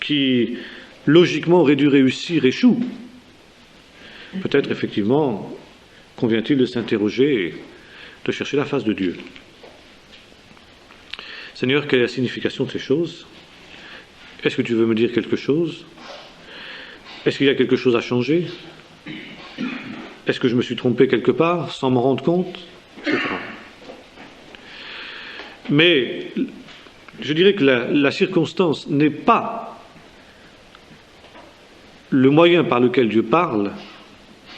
qui, logiquement, aurait dû réussir échoue, peut-être effectivement convient-il de s'interroger et de chercher la face de Dieu. Seigneur, quelle est la signification de ces choses? Est-ce que tu veux me dire quelque chose? Est-ce qu'il y a quelque chose à changer? Est-ce que je me suis trompé quelque part sans m'en rendre compte? Etc. Mais je dirais que la circonstance n'est pas le moyen par lequel Dieu parle,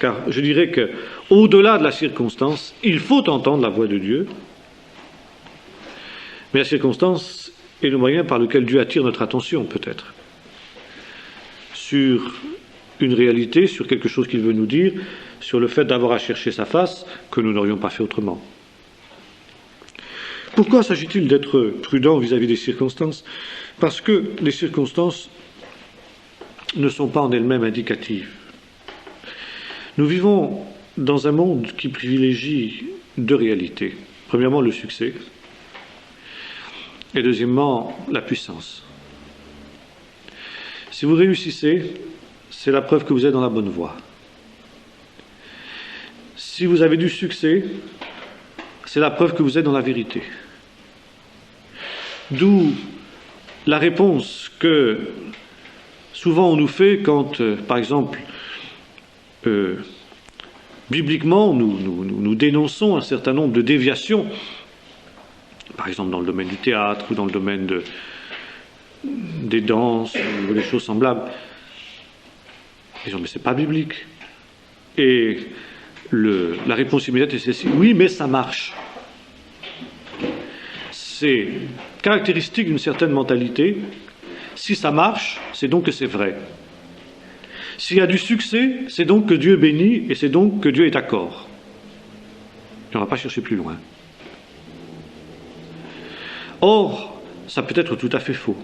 car je dirais que au-delà de la circonstance, il faut entendre la voix de Dieu, mais la circonstance est le moyen par lequel Dieu attire notre attention, peut-être, sur une réalité, sur quelque chose qu'il veut nous dire, sur le fait d'avoir à chercher sa face, que nous n'aurions pas fait autrement. Pourquoi s'agit-il d'être prudent vis-à-vis des circonstances? Parce que les circonstances ne sont pas en elles-mêmes indicatives. Nous vivons dans un monde qui privilégie deux réalités. Premièrement, le succès, et deuxièmement, la puissance. Si vous réussissez, c'est la preuve que vous êtes dans la bonne voie. Si vous avez du succès, c'est la preuve que vous êtes dans la vérité. D'où la réponse que souvent on nous fait quand, par exemple, bibliquement, nous dénonçons un certain nombre de déviations, par exemple dans le domaine du théâtre ou dans le domaine des danses ou des choses semblables. Disons, mais c'est pas biblique. Et la réponse immédiate est celle-ci: oui, mais ça marche. C'est caractéristique d'une certaine mentalité. Si ça marche, c'est donc que c'est vrai. S'il y a du succès, c'est donc que Dieu bénit et c'est donc que Dieu est d'accord. Et on ne va pas chercher plus loin. Or, ça peut être tout à fait faux.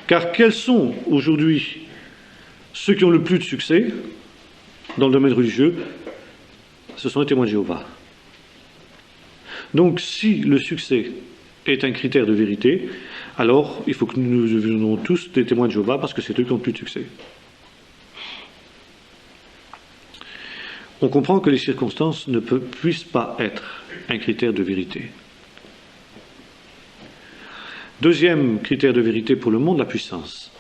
Car quels sont aujourd'hui ceux qui ont le plus de succès dans le domaine religieux? Ce sont les témoins de Jéhovah. Donc, si le succès est un critère de vérité, alors il faut que nous devenions tous des témoins de Jéhovah, parce que c'est eux qui ont le plus de succès. On comprend que les circonstances ne puissent pas être un critère de vérité. Deuxième critère de vérité pour le monde, la puissance.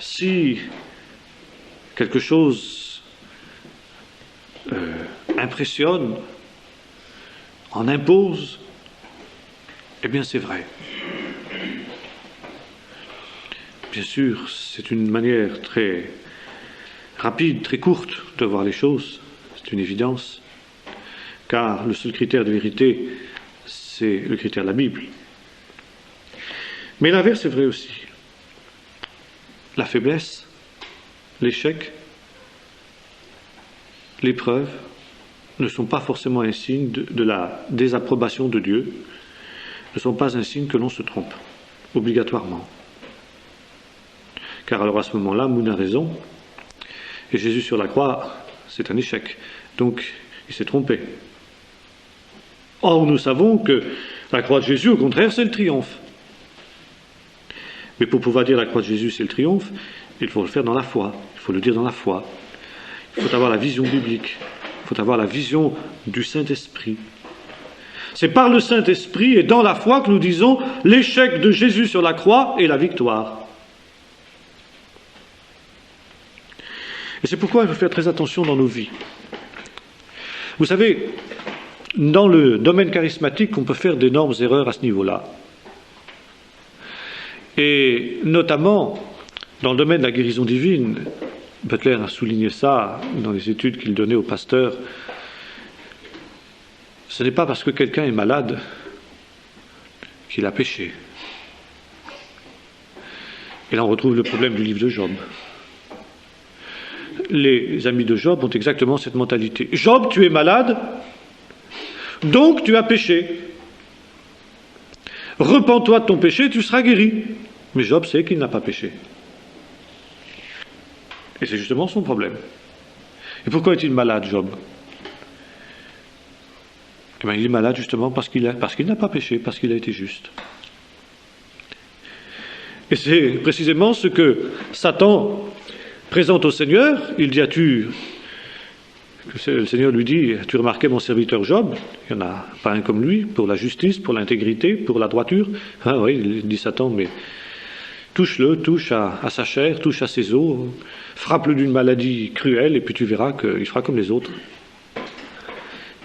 Si quelque chose impressionne, en impose, eh bien c'est vrai. Bien sûr, c'est une manière très rapide, très courte de voir les choses, c'est une évidence, car le seul critère de vérité, c'est le critère de la Bible. Mais l'inverse est vrai aussi. La faiblesse, l'échec, l'épreuve ne sont pas forcément un signe de la désapprobation de Dieu, ne sont pas un signe que l'on se trompe, obligatoirement. Car alors à ce moment-là, Moon a raison, et Jésus sur la croix, c'est un échec. Donc, il s'est trompé. Or, nous savons que la croix de Jésus, au contraire, c'est le triomphe. Mais pour pouvoir dire la croix de Jésus, c'est le triomphe, il faut le faire dans la foi, il faut le dire dans la foi. Il faut avoir la vision biblique, il faut avoir la vision du Saint-Esprit. C'est par le Saint-Esprit et dans la foi que nous disons l'échec de Jésus sur la croix et la victoire. Et c'est pourquoi il faut faire très attention dans nos vies. Vous savez, dans le domaine charismatique, on peut faire d'énormes erreurs à ce niveau-là. Et notamment, dans le domaine de la guérison divine, Butler a souligné ça dans les études qu'il donnait aux pasteurs. Ce n'est pas parce que quelqu'un est malade qu'il a péché. Et là, on retrouve le problème du livre de Job. Les amis de Job ont exactement cette mentalité. Job, tu es malade, donc tu as péché. Repens-toi de ton péché, tu seras guéri. Mais Job sait qu'il n'a pas péché. Et c'est justement son problème. Et pourquoi est-il malade, Job? Eh bien, il est malade justement parce qu'il n'a pas péché, parce qu'il a été juste. Et c'est précisément ce que Satan présente au Seigneur. Il dit, le Seigneur lui dit, as-tu remarqué mon serviteur Job? Il n'y en a pas un comme lui, pour la justice, pour l'intégrité, pour la droiture. Ah oui, il dit Satan, mais touche-le, touche à sa chair, touche à ses os, frappe-le d'une maladie cruelle, et puis tu verras qu'il fera comme les autres.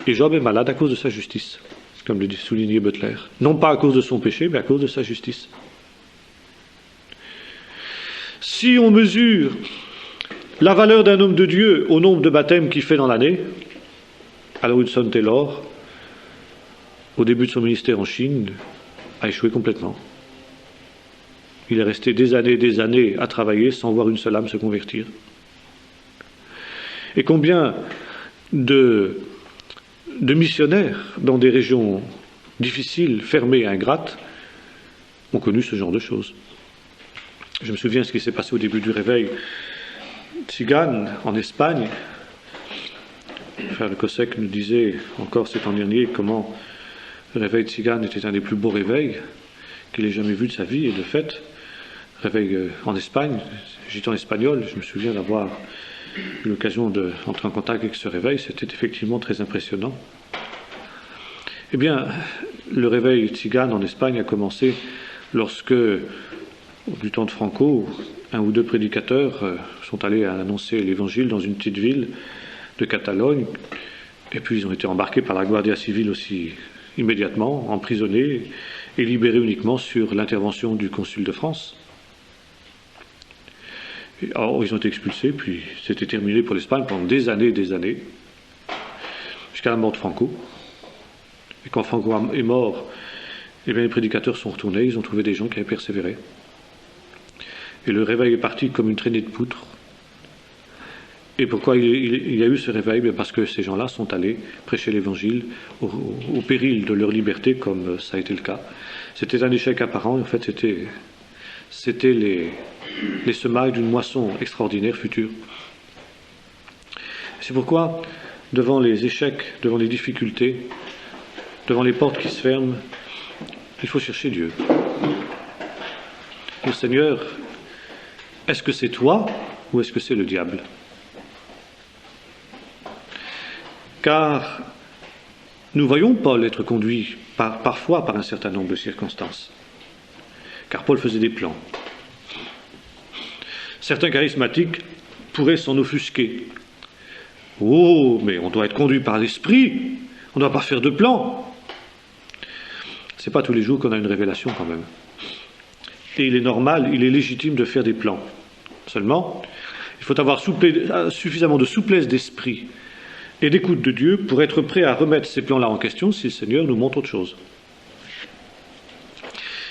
Et Job est malade à cause de sa justice, comme le soulignait Butler. Non pas à cause de son péché, mais à cause de sa justice. Si on mesure la valeur d'un homme de Dieu au nombre de baptêmes qu'il fait dans l'année, alors Hudson Taylor, au début de son ministère en Chine, a échoué complètement. Il est resté des années à travailler sans voir une seule âme se convertir. Et combien de missionnaires dans des régions difficiles, fermées, ingrates, ont connu ce genre de choses. Je me souviens ce qui s'est passé au début du réveil tzigane en Espagne. Frère Le Cossec nous disait encore cet an dernier comment le réveil tzigane était un des plus beaux réveils qu'il ait jamais vu de sa vie, et de fait, réveil en Espagne, gitan espagnol, je me souviens d'avoir eu l'occasion d'entrer en contact avec ce réveil, c'était effectivement très impressionnant. Eh bien, le réveil tzigane en Espagne a commencé lorsque, du temps de Franco, un ou deux prédicateurs sont allés annoncer l'évangile dans une petite ville de Catalogne, et puis ils ont été embarqués par la Guardia Civile aussi immédiatement, emprisonnés et libérés uniquement sur l'intervention du consul de France. Alors, ils ont été expulsés, puis c'était terminé pour l'Espagne pendant des années, jusqu'à la mort de Franco. Et quand Franco est mort, eh bien, les prédicateurs sont retournés, ils ont trouvé des gens qui avaient persévéré. Et le réveil est parti comme une traînée de poutres. Et pourquoi il y a eu ce réveil? Bien parce que ces gens-là sont allés prêcher l'Évangile au péril de leur liberté, comme ça a été le cas. C'était un échec apparent, et en fait c'était les semailles d'une moisson extraordinaire future. C'est pourquoi, devant les échecs, devant les difficultés, devant les portes qui se ferment, il faut chercher Dieu. Le Seigneur, est-ce que c'est toi ou est-ce que c'est le diable? Car nous voyons Paul être conduit parfois par un certain nombre de circonstances. Car Paul faisait des plans. Certains charismatiques pourraient s'en offusquer. Oh, mais on doit être conduit par l'esprit, on ne doit pas faire de plans. C'est pas tous les jours qu'on a une révélation quand même. Et il est normal, il est légitime de faire des plans. Seulement, il faut avoir suffisamment de souplesse d'esprit et d'écoute de Dieu pour être prêt à remettre ces plans-là en question si le Seigneur nous montre autre chose.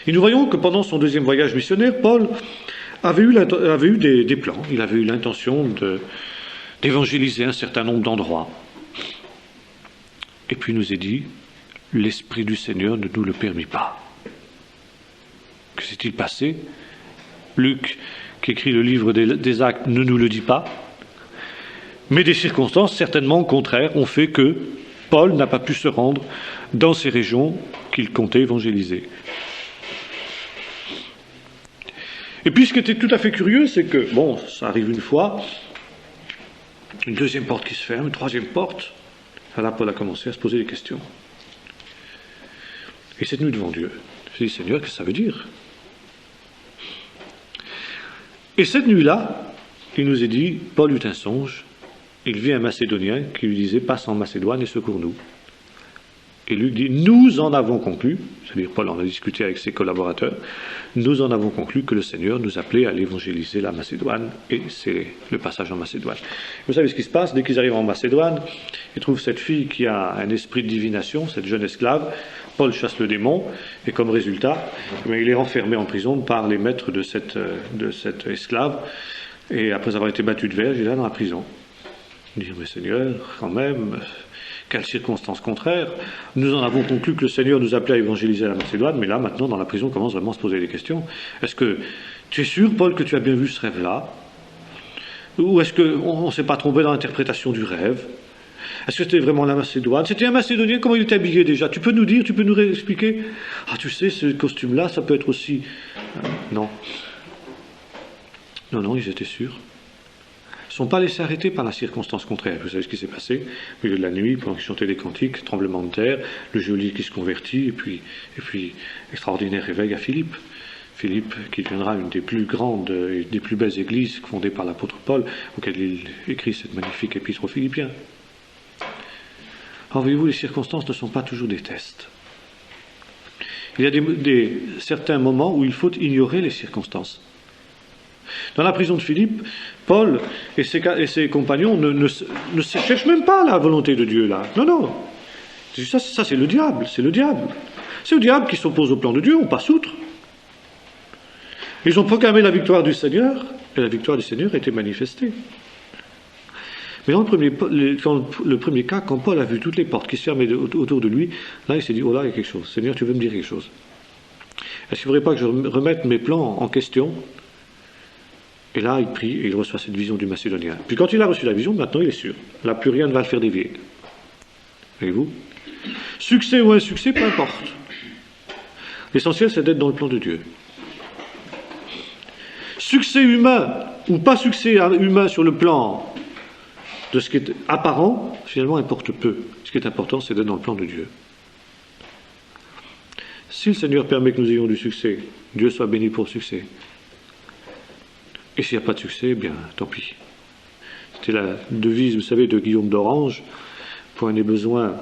Et nous voyons que pendant son deuxième voyage missionnaire, Paul avait eu des plans. Il avait eu l'intention d'évangéliser un certain nombre d'endroits. Et puis il nous est dit, l'Esprit du Seigneur ne nous le permit pas. Que s'est-il passé? Luc, qui écrit le livre des Actes, ne nous le dit pas. Mais des circonstances certainement contraires ont fait que Paul n'a pas pu se rendre dans ces régions qu'il comptait évangéliser. Et puis ce qui était tout à fait curieux, c'est que, bon, ça arrive une fois, une deuxième porte qui se ferme, une troisième porte, là Paul a commencé à se poser des questions. Et cette nuit devant Dieu, je me suis dit, Seigneur, qu'est-ce que ça veut dire? Et cette nuit-là, il nous est dit, Paul eut un songe, il vit un Macédonien qui lui disait, passe en Macédoine et secours-nous. Et Luc dit, nous en avons conclu, c'est-à-dire Paul en a discuté avec ses collaborateurs, nous en avons conclu que le Seigneur nous appelait à aller évangéliser la Macédoine, et c'est le passage en Macédoine. Vous savez ce qui se passe, dès qu'ils arrivent en Macédoine, ils trouvent cette fille qui a un esprit de divination, cette jeune esclave, Paul chasse le démon, et comme résultat, il est enfermé en prison par les maîtres de cette esclave, et après avoir été battu de verge, il est là dans la prison. Il dit, mais Seigneur, quand même, quelles circonstances contraires, nous en avons conclu que le Seigneur nous appelait à évangéliser la Macédoine, mais là, maintenant, dans la prison, on commence vraiment à se poser des questions. Est-ce que tu es sûr, Paul, que tu as bien vu ce rêve-là? Ou est-ce qu'on ne s'est pas trompé dans l'interprétation du rêve? Est-ce que c'était vraiment la Macédoine? C'était un Macédonien, comment il était habillé déjà? Tu peux nous dire, tu peux nous réexpliquer? Ah, tu sais, ce costume-là, ça peut être aussi Non. Non, ils étaient sûrs. Ils ne sont pas laissés arrêter par la circonstance contraire. Vous savez ce qui s'est passé au milieu de la nuit, pendant qu'ils chantaient des cantiques, tremblement de terre, le geôlier qui se convertit, et puis extraordinaire réveil à Philippe. Philippe, qui deviendra une des plus grandes et des plus belles églises fondées par l'apôtre Paul, auquel il écrit cette magnifique épître aux Philippiens. Alors, voyez-vous, les circonstances ne sont pas toujours des tests. Il y a certains moments où il faut ignorer les circonstances. Dans la prison de Philippe, Paul et ses compagnons ne cherchent même pas la volonté de Dieu, là. Non. Ça c'est le diable, c'est le diable. C'est le diable qui s'oppose au plan de Dieu, on passe outre. Ils ont proclamé la victoire du Seigneur, et la victoire du Seigneur a été manifestée. Mais dans le premier cas, quand Paul a vu toutes les portes qui se fermaient autour de lui, là il s'est dit, oh là, il y a quelque chose. Seigneur, tu veux me dire quelque chose? Est-ce qu'il ne faudrait pas que je remette mes plans en question? Et là, il prie et il reçoit cette vision du Macédonien. Puis quand il a reçu la vision, maintenant il est sûr. Là, plus rien ne va le faire dévier. Voyez-vous? Succès ou insuccès, peu importe. L'essentiel, c'est d'être dans le plan de Dieu. Succès humain ou pas succès humain sur le plan de ce qui est apparent, finalement, importe peu. Ce qui est important, c'est d'être dans le plan de Dieu. Si le Seigneur permet que nous ayons du succès, Dieu soit béni pour le succès. Et s'il n'y a pas de succès, eh bien, tant pis. C'était la devise, vous savez, de Guillaume d'Orange. Point n'est besoin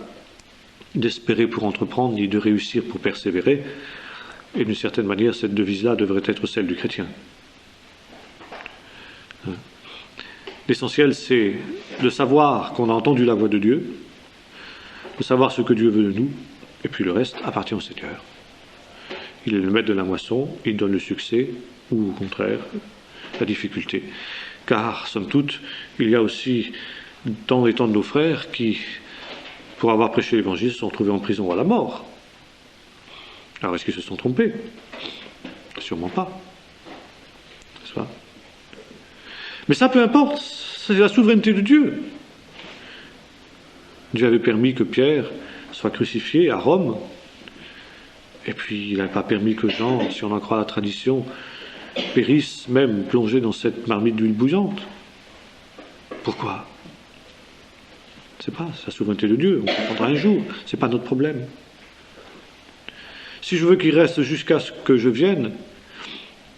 d'espérer pour entreprendre, ni de réussir pour persévérer. Et d'une certaine manière, cette devise-là devrait être celle du chrétien. L'essentiel, c'est de savoir qu'on a entendu la voix de Dieu, de savoir ce que Dieu veut de nous, et puis le reste appartient au Seigneur. Il est le maître de la moisson, il donne le succès, ou au contraire, la difficulté. Car, somme toute, il y a aussi tant et tant de nos frères qui, pour avoir prêché l'évangile, se sont trouvés en prison ou à la mort. Alors, est-ce qu'ils se sont trompés? Sûrement pas. N'est-ce pas? Mais ça, peu importe, c'est la souveraineté de Dieu. Dieu avait permis que Pierre soit crucifié à Rome, et puis il n'a pas permis que Jean, si on en croit la tradition, périsse même plongé dans cette marmite d'huile bouillante. Pourquoi? C'est pas, c'est la souveraineté de Dieu, on comprendra un jour, c'est pas notre problème. Si je veux qu'il reste jusqu'à ce que je vienne,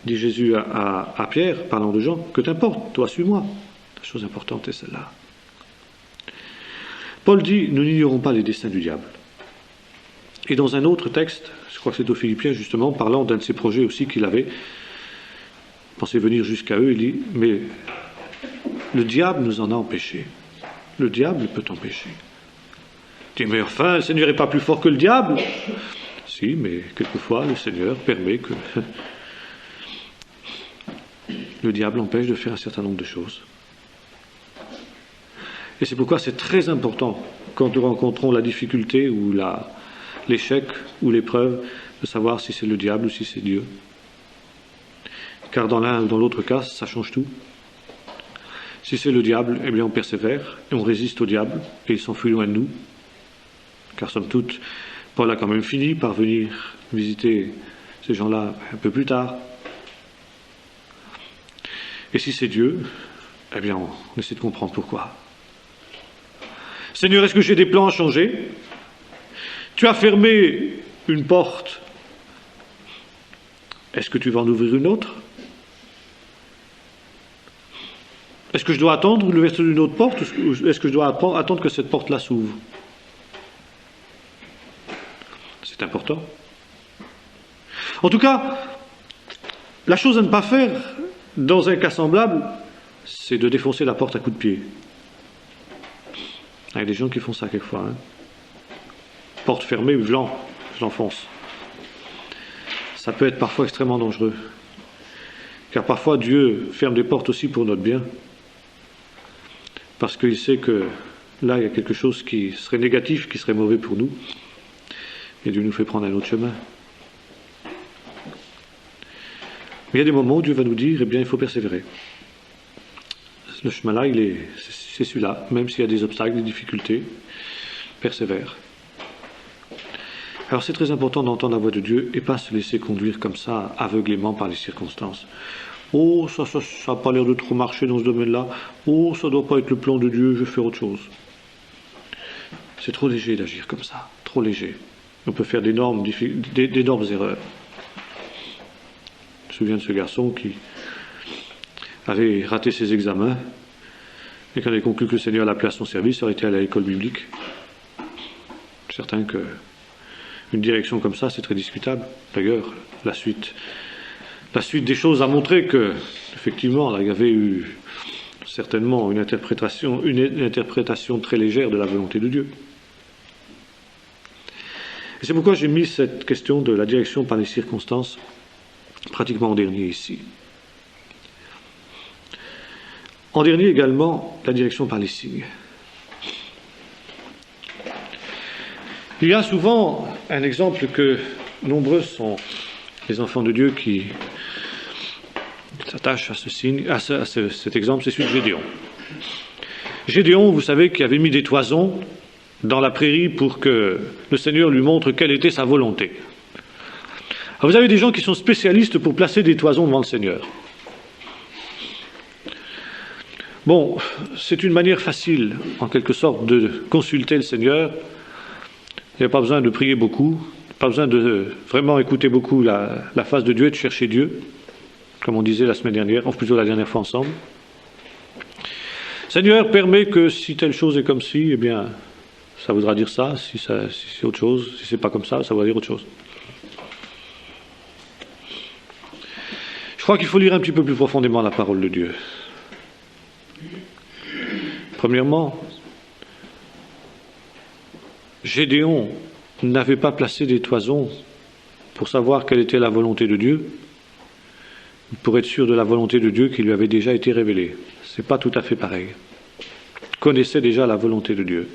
dit Jésus à Pierre, parlant de Jean, que t'importe, toi suis-moi. La chose importante est celle-là. Paul dit, nous n'ignorons pas les desseins du diable. Et dans un autre texte, je crois que c'est aux Philippiens justement, parlant d'un de ses projets aussi qu'il avait pensé venir jusqu'à eux, il dit, mais le diable nous en a empêchés. Le diable peut empêcher. Il dit, mais enfin, le Seigneur n'est pas plus fort que le diable. Si, mais quelquefois, le Seigneur permet que le diable empêche de faire un certain nombre de choses. Et c'est pourquoi c'est très important, quand nous rencontrons la difficulté ou l'échec ou l'épreuve, de savoir si c'est le diable ou si c'est Dieu. Car dans l'un ou dans l'autre cas, ça change tout. Si c'est le diable, eh bien on persévère et on résiste au diable et il s'enfuit loin de nous. Car somme toute, Paul a quand même fini par venir visiter ces gens-là un peu plus tard. Et si c'est Dieu, eh bien on essaie de comprendre pourquoi. Seigneur, est-ce que j'ai des plans à changer? Tu as fermé une porte. Est-ce que tu vas en ouvrir une autre? Est-ce que je dois attendre l'ouverture d'une autre porte ou est-ce que je dois attendre que cette porte-là s'ouvre? C'est important. En tout cas, la chose à ne pas faire dans un cas semblable, c'est de défoncer la porte à coups de pied. Il y a des gens qui font ça quelquefois. Porte fermée, je l'enfonce. Ça peut être parfois extrêmement dangereux. Car parfois Dieu ferme des portes aussi pour notre bien. Parce qu'il sait que là, il y a quelque chose qui serait négatif, qui serait mauvais pour nous. Et Dieu nous fait prendre un autre chemin. Mais il y a des moments où Dieu va nous dire, eh bien, il faut persévérer. Le chemin-là, c'est celui-là. Même s'il y a des obstacles, des difficultés, persévère. Alors c'est très important d'entendre la voix de Dieu et pas se laisser conduire comme ça, aveuglément par les circonstances. Oh, ça n'a pas l'air de trop marcher dans ce domaine-là. Oh, ça ne doit pas être le plan de Dieu, je vais faire autre chose. C'est trop léger d'agir comme ça, trop léger. On peut faire d'énormes erreurs. Je me souviens de ce garçon qui avait raté ses examens et quand il a conclu que le Seigneur l'appelait à son service, il aurait été allé à l'école biblique. Je suis certain qu'une direction comme ça, c'est très discutable. D'ailleurs, la suite des choses a montré que, effectivement, il y avait eu certainement une interprétation très légère de la volonté de Dieu. Et c'est pourquoi j'ai mis cette question de la direction par les circonstances pratiquement en dernier ici. En dernier également, la direction par les signes. Il y a souvent un exemple que nombreux sont les enfants de Dieu qui s'attachent à ce signe, cet exemple, c'est celui de Gédéon. Gédéon, vous savez, qui avait mis des toisons dans la prairie pour que le Seigneur lui montre quelle était sa volonté. Alors vous avez des gens qui sont spécialistes pour placer des toisons devant le Seigneur. Bon, c'est une manière facile, en quelque sorte, de consulter le Seigneur. Il n'y a pas besoin de prier beaucoup, pas besoin de vraiment écouter beaucoup la face de Dieu et de chercher Dieu, comme on disait la semaine dernière, ou plutôt la dernière fois ensemble. Seigneur, permet que si telle chose est comme ci, eh bien, ça voudra dire ça, si c'est autre chose, si c'est pas comme ça voudra dire autre chose. Je crois qu'il faut lire un petit peu plus profondément la parole de Dieu. Premièrement, Gédéon n'avait pas placé des toisons pour savoir quelle était la volonté de Dieu, pour être sûr de la volonté de Dieu qui lui avait déjà été révélée. C'est pas tout à fait pareil. Il connaissait déjà la volonté de Dieu.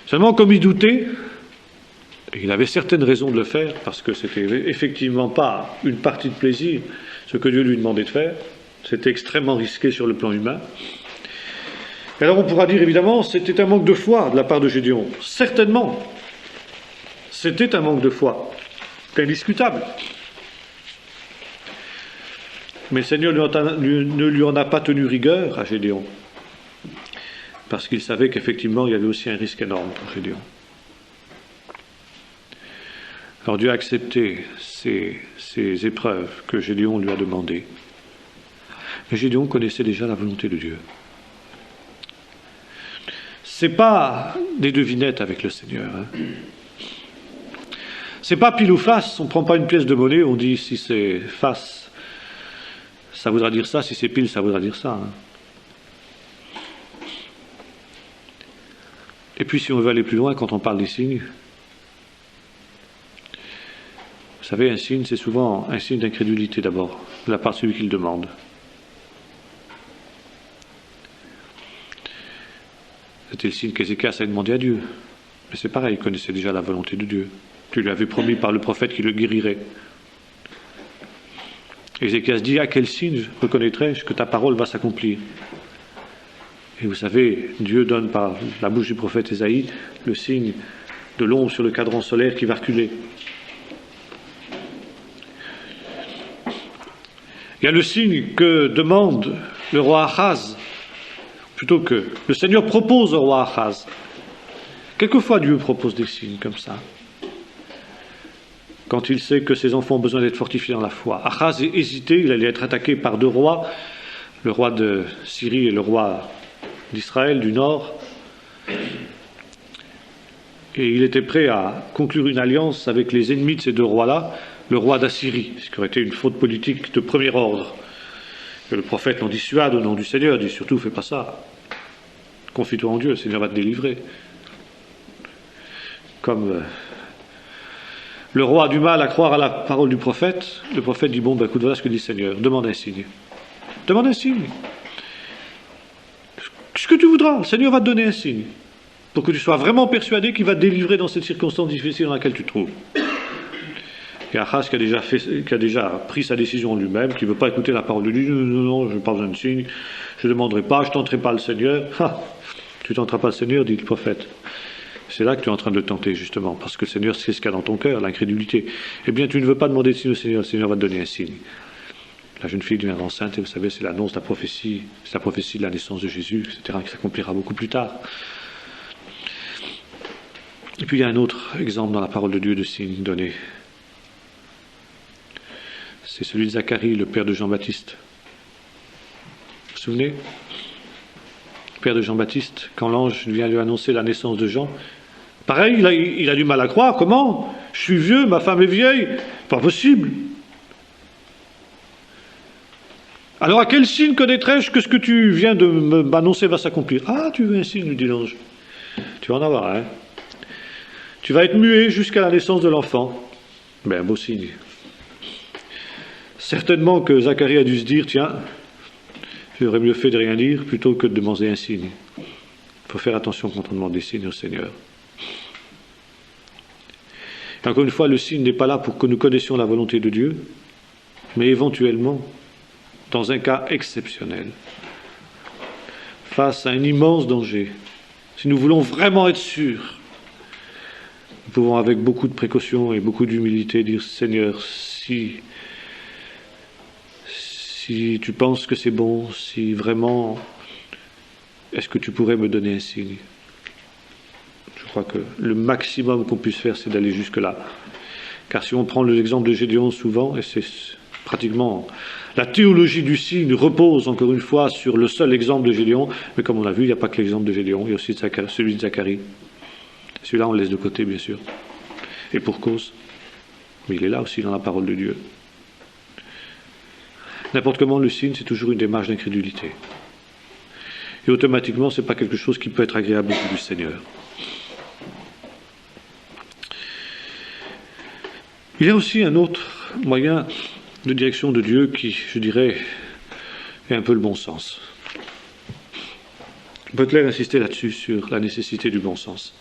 Seulement, comme il doutait, et il avait certaines raisons de le faire, parce que c'était effectivement pas une partie de plaisir, ce que Dieu lui demandait de faire, c'était extrêmement risqué sur le plan humain. Et alors on pourra dire évidemment, c'était un manque de foi de la part de Gédéon. Certainement, c'était un manque de foi. C'est indiscutable. Mais le Seigneur ne lui en a pas tenu rigueur à Gédéon. Parce qu'il savait qu'effectivement, il y avait aussi un risque énorme pour Gédéon. Alors Dieu a accepté ces épreuves que Gédéon lui a demandées. Mais Gédéon connaissait déjà la volonté de Dieu. C'est pas des devinettes avec le Seigneur. C'est pas pile ou face, on ne prend pas une pièce de monnaie, on dit si c'est face, ça voudra dire ça, si c'est pile, ça voudra dire ça. Et puis si on veut aller plus loin, quand on parle des signes, vous savez, un signe, c'est souvent un signe d'incrédulité d'abord, de la part de celui qui le demande. C'était le signe qu'Ézéchias a demandé à Dieu. Mais c'est pareil, il connaissait déjà la volonté de Dieu. Tu lui avais promis par le prophète qu'il le guérirait. Ézéchias dit, à quel signe reconnaîtrai-je que ta parole va s'accomplir? Et vous savez, Dieu donne par la bouche du prophète Ésaïe le signe de l'ombre sur le cadran solaire qui va reculer. Il y a le signe que demande le roi Achaz, plutôt que le Seigneur propose au roi Achaz. Quelquefois Dieu propose des signes comme ça. Quand il sait que ses enfants ont besoin d'être fortifiés dans la foi. Achaz hésitait, il allait être attaqué par deux rois, le roi de Syrie et le roi d'Israël du nord. Et il était prêt à conclure une alliance avec les ennemis de ces deux rois-là, le roi d'Assyrie, ce qui aurait été une faute politique de premier ordre. Que le prophète l'en dissuade au nom du Seigneur, dit surtout fais pas ça. Confie-toi en Dieu, le Seigneur va te délivrer. Comme le roi a du mal à croire à la parole du prophète, le prophète dit bon, écoute, voilà ce que dit le Seigneur, demande un signe. Demande un signe. Ce que tu voudras, le Seigneur va te donner un signe. Pour que tu sois vraiment persuadé qu'il va te délivrer dans cette circonstance difficile dans laquelle tu te trouves. Et Achaz qui a déjà pris sa décision en lui-même, qui ne veut pas écouter la parole de Dieu, non, je n'ai pas besoin de signe, je ne demanderai pas, je ne tenterai pas le Seigneur. Tu ne tenteras pas le Seigneur, dit le prophète. c'est là que tu es en train de le tenter, justement, parce que le Seigneur sait ce qu'il y a dans ton cœur, l'incrédulité. Eh bien, tu ne veux pas demander de signe au Seigneur, le Seigneur va te donner un signe. La jeune fille devient enceinte, et vous savez, c'est l'annonce de la prophétie, c'est la prophétie de la naissance de Jésus, etc., qui s'accomplira beaucoup plus tard. Et puis il y a un autre exemple dans la parole de Dieu de signe donné. C'est celui de Zacharie, le père de Jean-Baptiste. Vous vous souvenez ? Le père de Jean-Baptiste, quand l'ange vient lui annoncer la naissance de Jean, pareil, il a du mal à croire. Comment ? Je suis vieux, ma femme est vieille. Pas possible. Alors à quel signe connaîtrai-je que ce que tu viens de m'annoncer va s'accomplir ? Ah, tu veux un signe, lui dit l'ange. Tu vas en avoir un. Tu vas être muet jusqu'à la naissance de l'enfant. Ben, un beau signe. Certainement que Zacharie a dû se dire, tiens, j'aurais mieux fait de rien dire plutôt que de demander un signe. Il faut faire attention quand on demande des signes au Seigneur. Et encore une fois, le signe n'est pas là pour que nous connaissions la volonté de Dieu, mais éventuellement, dans un cas exceptionnel, face à un immense danger, si nous voulons vraiment être sûrs, nous pouvons avec beaucoup de précaution et beaucoup d'humilité dire, Seigneur, si tu penses que c'est bon, si vraiment, est-ce que tu pourrais me donner un signe ? Je crois que le maximum qu'on puisse faire, c'est d'aller jusque-là. Car si on prend l'exemple de Gédéon souvent, et c'est pratiquement... La théologie du signe repose, encore une fois, sur le seul exemple de Gédéon, mais comme on l'a vu, il n'y a pas que l'exemple de Gédéon, il y a aussi celui de Zacharie. Celui-là, on le laisse de côté, bien sûr. Et pour cause. Mais il est là aussi dans la parole de Dieu. N'importe comment, le signe, c'est toujours une démarche d'incrédulité. Et automatiquement, ce n'est pas quelque chose qui peut être agréable au goût du Seigneur. Il y a aussi un autre moyen de direction de Dieu qui, je dirais, est un peu le bon sens. Butler insistait là-dessus, sur la nécessité du bon sens.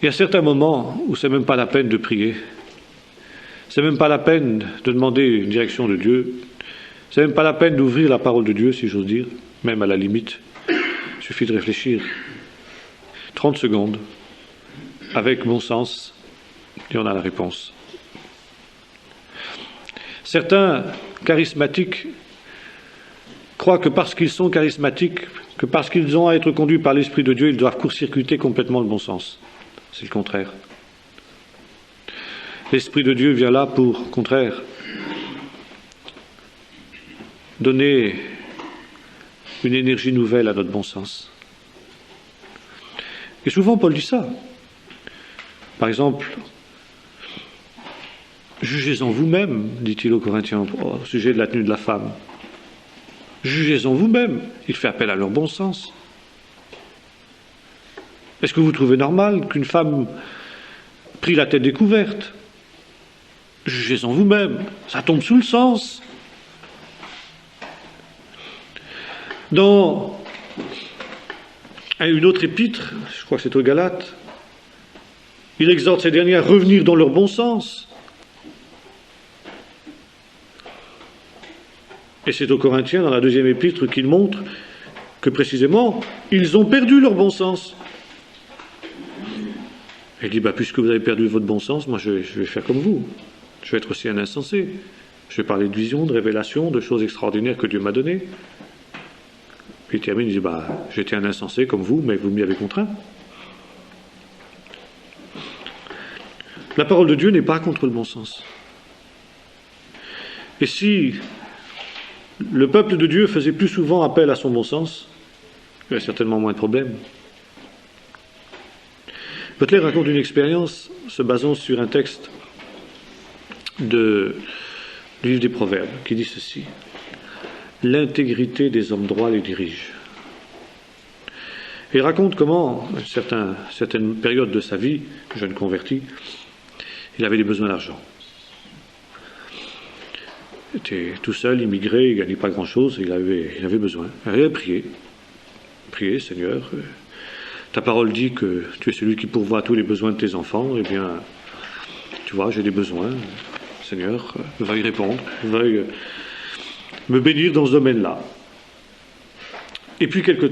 Il y a certains moments où ce n'est même pas la peine de prier. C'est même pas la peine de demander une direction de Dieu. C'est même pas la peine d'ouvrir la parole de Dieu, si j'ose dire, même à la limite. Il suffit de réfléchir. 30 secondes, avec bon sens, et on a la réponse. Certains charismatiques croient que parce qu'ils sont charismatiques, que parce qu'ils ont à être conduits par l'Esprit de Dieu, ils doivent court-circuiter complètement le bon sens. C'est le contraire. L'Esprit de Dieu vient là pour, au contraire, donner une énergie nouvelle à notre bon sens. Et souvent, Paul dit ça. Par exemple, jugez-en vous-même, dit-il aux Corinthiens, au sujet de la tenue de la femme. Jugez-en vous-même. Il fait appel à leur bon sens. Est-ce que vous trouvez normal qu'une femme prie la tête découverte ? Jugez-en vous-même. Ça tombe sous le sens. Dans une autre épître, je crois que c'est aux Galates, il exhorte ces derniers à revenir dans leur bon sens. Et c'est aux Corinthiens, dans la deuxième épître, qu'il montre que précisément, ils ont perdu leur bon sens. Et il dit, puisque vous avez perdu votre bon sens, moi je vais faire comme vous. Je vais être aussi un insensé. Je vais parler de vision, de révélation, de choses extraordinaires que Dieu m'a données. Puis il termine, il dit, j'étais un insensé comme vous, mais vous m'y avez contraint. La parole de Dieu n'est pas contre le bon sens. Et si le peuple de Dieu faisait plus souvent appel à son bon sens, il y aurait certainement moins de problèmes. Butler raconte une expérience se basant sur un texte du livre des Proverbes qui dit ceci: l'intégrité des hommes droits les dirige. Et il raconte comment, à certaines périodes de sa vie, jeune converti, il avait des besoins d'argent. Il était tout seul, immigré, il ne gagnait pas grand-chose, il avait besoin. Il avait prié, Seigneur, ta parole dit que tu es celui qui pourvoit tous les besoins de tes enfants, eh bien, tu vois, j'ai des besoins, Seigneur, veuille répondre, veuille me bénir dans ce domaine-là. Et puis, quelque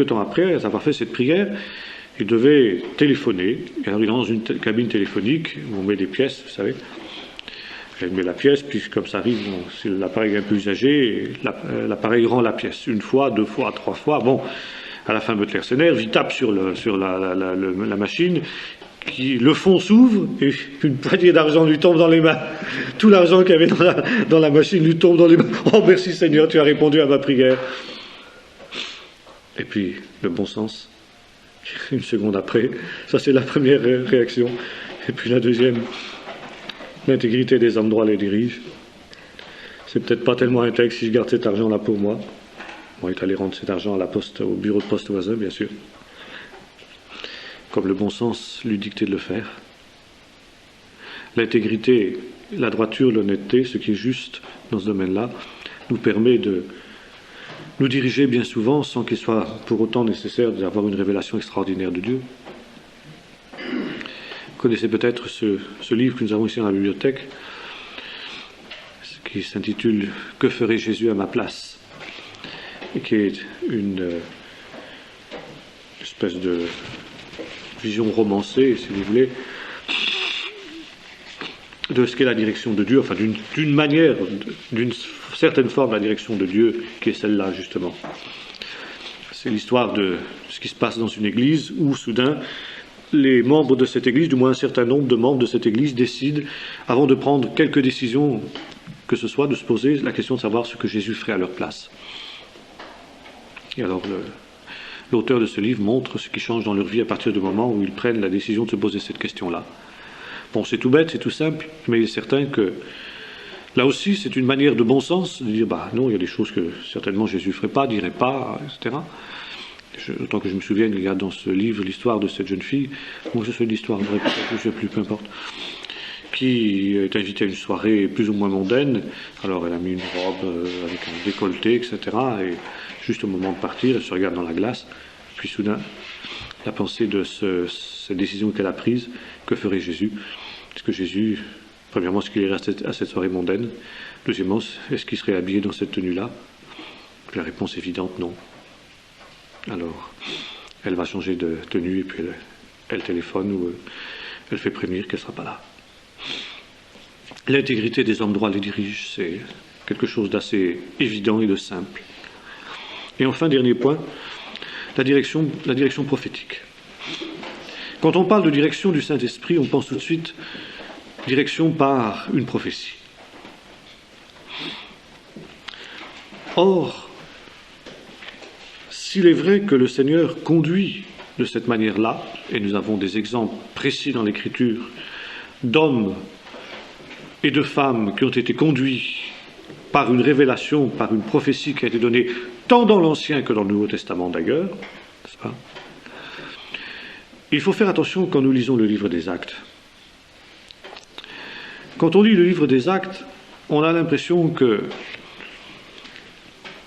temps après avoir fait cette prière, il devait téléphoner. Et alors il est dans une cabine téléphonique où on met des pièces, vous savez. Elle met la pièce, puis comme ça arrive, bon, si l'appareil est un peu usagé, l'appareil rend la pièce. Une fois, deux fois, trois fois. Bon, à la fin, Butler s'énerve, il tape sur la machine, le fond s'ouvre, et une poignée d'argent lui tombe dans les mains. Tout l'argent qu'il y avait dans la machine lui tombe dans les mains. Oh, merci Seigneur, tu as répondu à ma prière. Et puis, le bon sens, une seconde après, ça c'est la première réaction. Et puis la deuxième, l'intégrité des hommes droits les dirige. C'est peut-être pas tellement intègre si je garde cet argent là pour moi. Bon, il est allé rendre cet argent à la poste, au bureau de poste voisin, bien sûr. Comme le bon sens lui dictait de le faire. L'intégrité, la droiture, l'honnêteté, ce qui est juste dans ce domaine-là, nous permet de nous diriger bien souvent sans qu'il soit pour autant nécessaire d'avoir une révélation extraordinaire de Dieu. Vous connaissez peut-être ce livre que nous avons ici dans la bibliothèque, qui s'intitule « Que ferait Jésus à ma place ?» et qui est une espèce de vision romancée, si vous voulez, de ce qu'est la direction de Dieu, enfin d'une manière, d'une certaine forme de la direction de Dieu, qui est celle-là, justement. C'est l'histoire de ce qui se passe dans une église où, soudain, les membres de cette église, du moins un certain nombre de membres de cette église, décident, avant de prendre quelques décisions que ce soit, de se poser la question de savoir ce que Jésus ferait à leur place. Et alors, l'auteur de ce livre montre ce qui change dans leur vie à partir du moment où ils prennent la décision de se poser cette question-là. Bon, c'est tout bête, c'est tout simple, mais il est certain que là aussi, c'est une manière de bon sens de dire, bah non, il y a des choses que certainement Jésus ne ferait pas, dirait pas, etc. Autant que je me souvienne, il y a dans ce livre l'histoire de cette jeune fille, moi je sais l'histoire vraie, peut-être, je ne sais plus, peu importe, qui est invitée à une soirée plus ou moins mondaine. Alors elle a mis une robe avec un décolleté, etc. Et juste au moment de partir, elle se regarde dans la glace, puis soudain, la pensée de cette décision qu'elle a prise, que ferait Jésus? Est-ce que Jésus, premièrement, est-ce qu'il irait à cette soirée mondaine? Deuxièmement, est-ce qu'il serait habillé dans cette tenue-là? La réponse évidente, non. Alors, elle va changer de tenue et puis elle téléphone ou elle fait prévenir qu'elle ne sera pas là. L'intégrité des hommes droits les dirige, c'est quelque chose d'assez évident et de simple. Et enfin, dernier point, la direction prophétique. Quand on parle de direction du Saint-Esprit, on pense tout de suite direction par une prophétie. Or, s'il est vrai que le Seigneur conduit de cette manière-là, et nous avons des exemples précis dans l'Écriture d'hommes et de femmes qui ont été conduits par une révélation, par une prophétie qui a été donnée tant dans l'Ancien que dans le Nouveau Testament d'ailleurs, n'est-ce pas? Il faut faire attention quand nous lisons le livre des Actes. Quand on lit le livre des Actes, on a l'impression que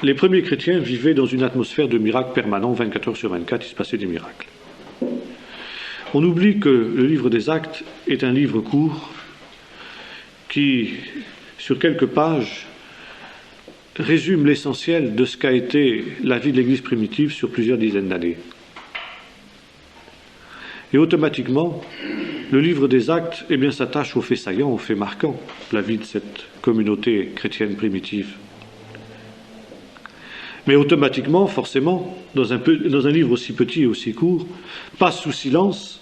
les premiers chrétiens vivaient dans une atmosphère de miracles permanents, 24 heures sur 24, il se passait des miracles. On oublie que le livre des Actes est un livre court qui, sur quelques pages, résume l'essentiel de ce qu'a été la vie de l'Église primitive sur plusieurs dizaines d'années. Et automatiquement, le livre des Actes s'attache aux faits saillants, aux faits marquants de la vie de cette communauté chrétienne primitive. Mais automatiquement, forcément, dans un livre aussi petit et aussi court, passe sous silence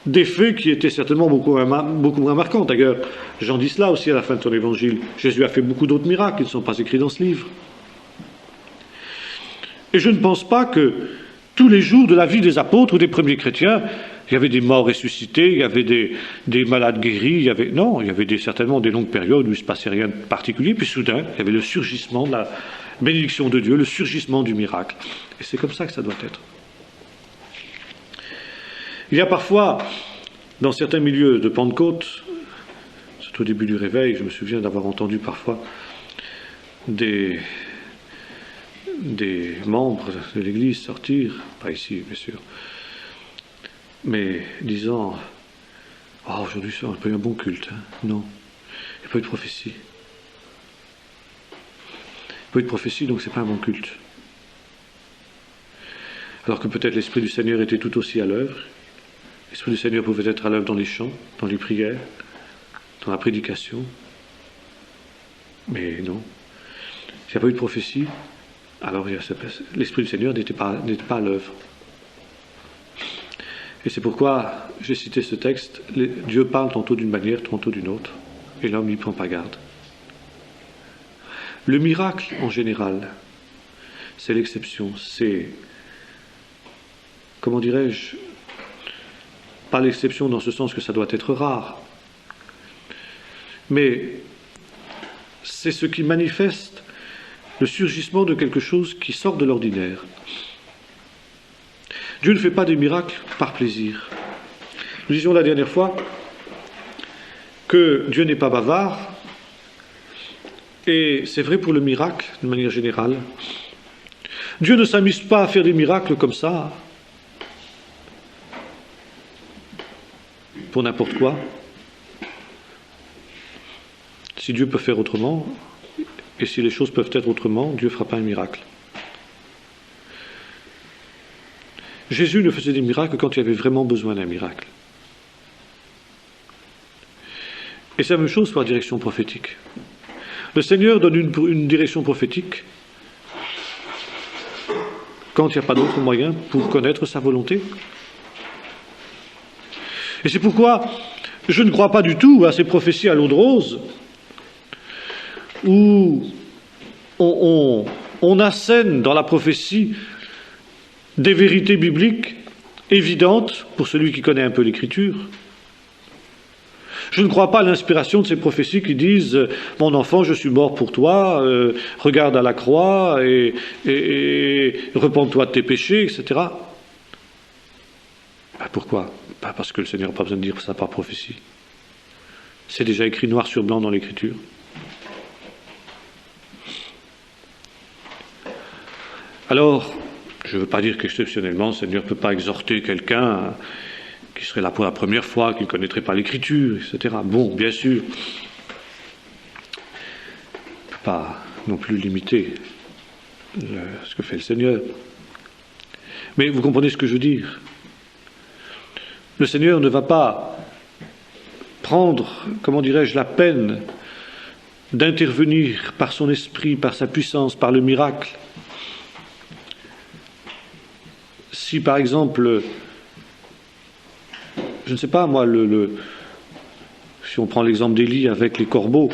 des faits qui étaient certainement beaucoup moins marquants. D'ailleurs, Jean dit cela aussi à la fin de son évangile. Jésus a fait beaucoup d'autres miracles qui ne sont pas écrits dans ce livre. Et je ne pense pas que tous les jours de la vie des apôtres ou des premiers chrétiens, il y avait des morts ressuscités, il y avait des malades guéris, il y avait certainement des longues périodes où il ne se passait rien de particulier, puis soudain, il y avait le surgissement de la bénédiction de Dieu, le surgissement du miracle. Et c'est comme ça que ça doit être. Il y a parfois, dans certains milieux de Pentecôte, surtout au début du réveil, je me souviens d'avoir entendu parfois des membres de l'Église sortir, pas ici bien sûr, mais disant « Oh, aujourd'hui on n'a pas eu un bon culte, hein. Non, il n'y a pas eu de prophétie. Il n'y a pas eu de prophétie, donc c'est pas un bon culte. » alors que peut-être l'Esprit du Seigneur était tout aussi à l'œuvre. L'Esprit du Seigneur pouvait être à l'œuvre dans les chants, dans les prières, dans la prédication. Mais non. S'il n'y a pas eu de prophétie, alors l'Esprit du Seigneur n'était pas à l'œuvre. Et c'est pourquoi j'ai cité ce texte. Dieu parle tantôt d'une manière, tantôt d'une autre, et l'homme n'y prend pas garde. Le miracle, en général, c'est l'exception. C'est, comment dirais-je, pas l'exception dans ce sens que ça doit être rare, mais c'est ce qui manifeste le surgissement de quelque chose qui sort de l'ordinaire. Dieu ne fait pas des miracles par plaisir. Nous disions la dernière fois que Dieu n'est pas bavard, et c'est vrai pour le miracle, de manière générale. Dieu ne s'amuse pas à faire des miracles comme ça, pour n'importe quoi. Si Dieu peut faire autrement, et si les choses peuvent être autrement, Dieu ne fera pas un miracle. Jésus ne faisait des miracles quand il y avait vraiment besoin d'un miracle. Et c'est la même chose pour la direction prophétique. Le Seigneur donne une direction prophétique quand il n'y a pas d'autre moyen pour connaître sa volonté. Et c'est pourquoi je ne crois pas du tout à ces prophéties à l'eau de rose où on assène dans la prophétie des vérités bibliques évidentes pour celui qui connaît un peu l'Écriture. Je ne crois pas à l'inspiration de ces prophéties qui disent « Mon enfant, je suis mort pour toi, regarde à la croix et repens-toi de tes péchés, etc. » Pourquoi? Pas parce que le Seigneur n'a pas besoin de dire ça par prophétie. C'est déjà écrit noir sur blanc dans l'Écriture. Alors, je ne veux pas dire qu'exceptionnellement, le Seigneur ne peut pas exhorter quelqu'un qui serait là pour la première fois, qui ne connaîtrait pas l'Écriture, etc. Bon, bien sûr. Il ne peut pas non plus limiter ce que fait le Seigneur. Mais vous comprenez ce que je veux dire. Le Seigneur ne va pas prendre, comment dirais-je, la peine d'intervenir par son esprit, par sa puissance, par le miracle. Si par exemple, je ne sais pas moi, si on prend l'exemple d'Élie avec les corbeaux,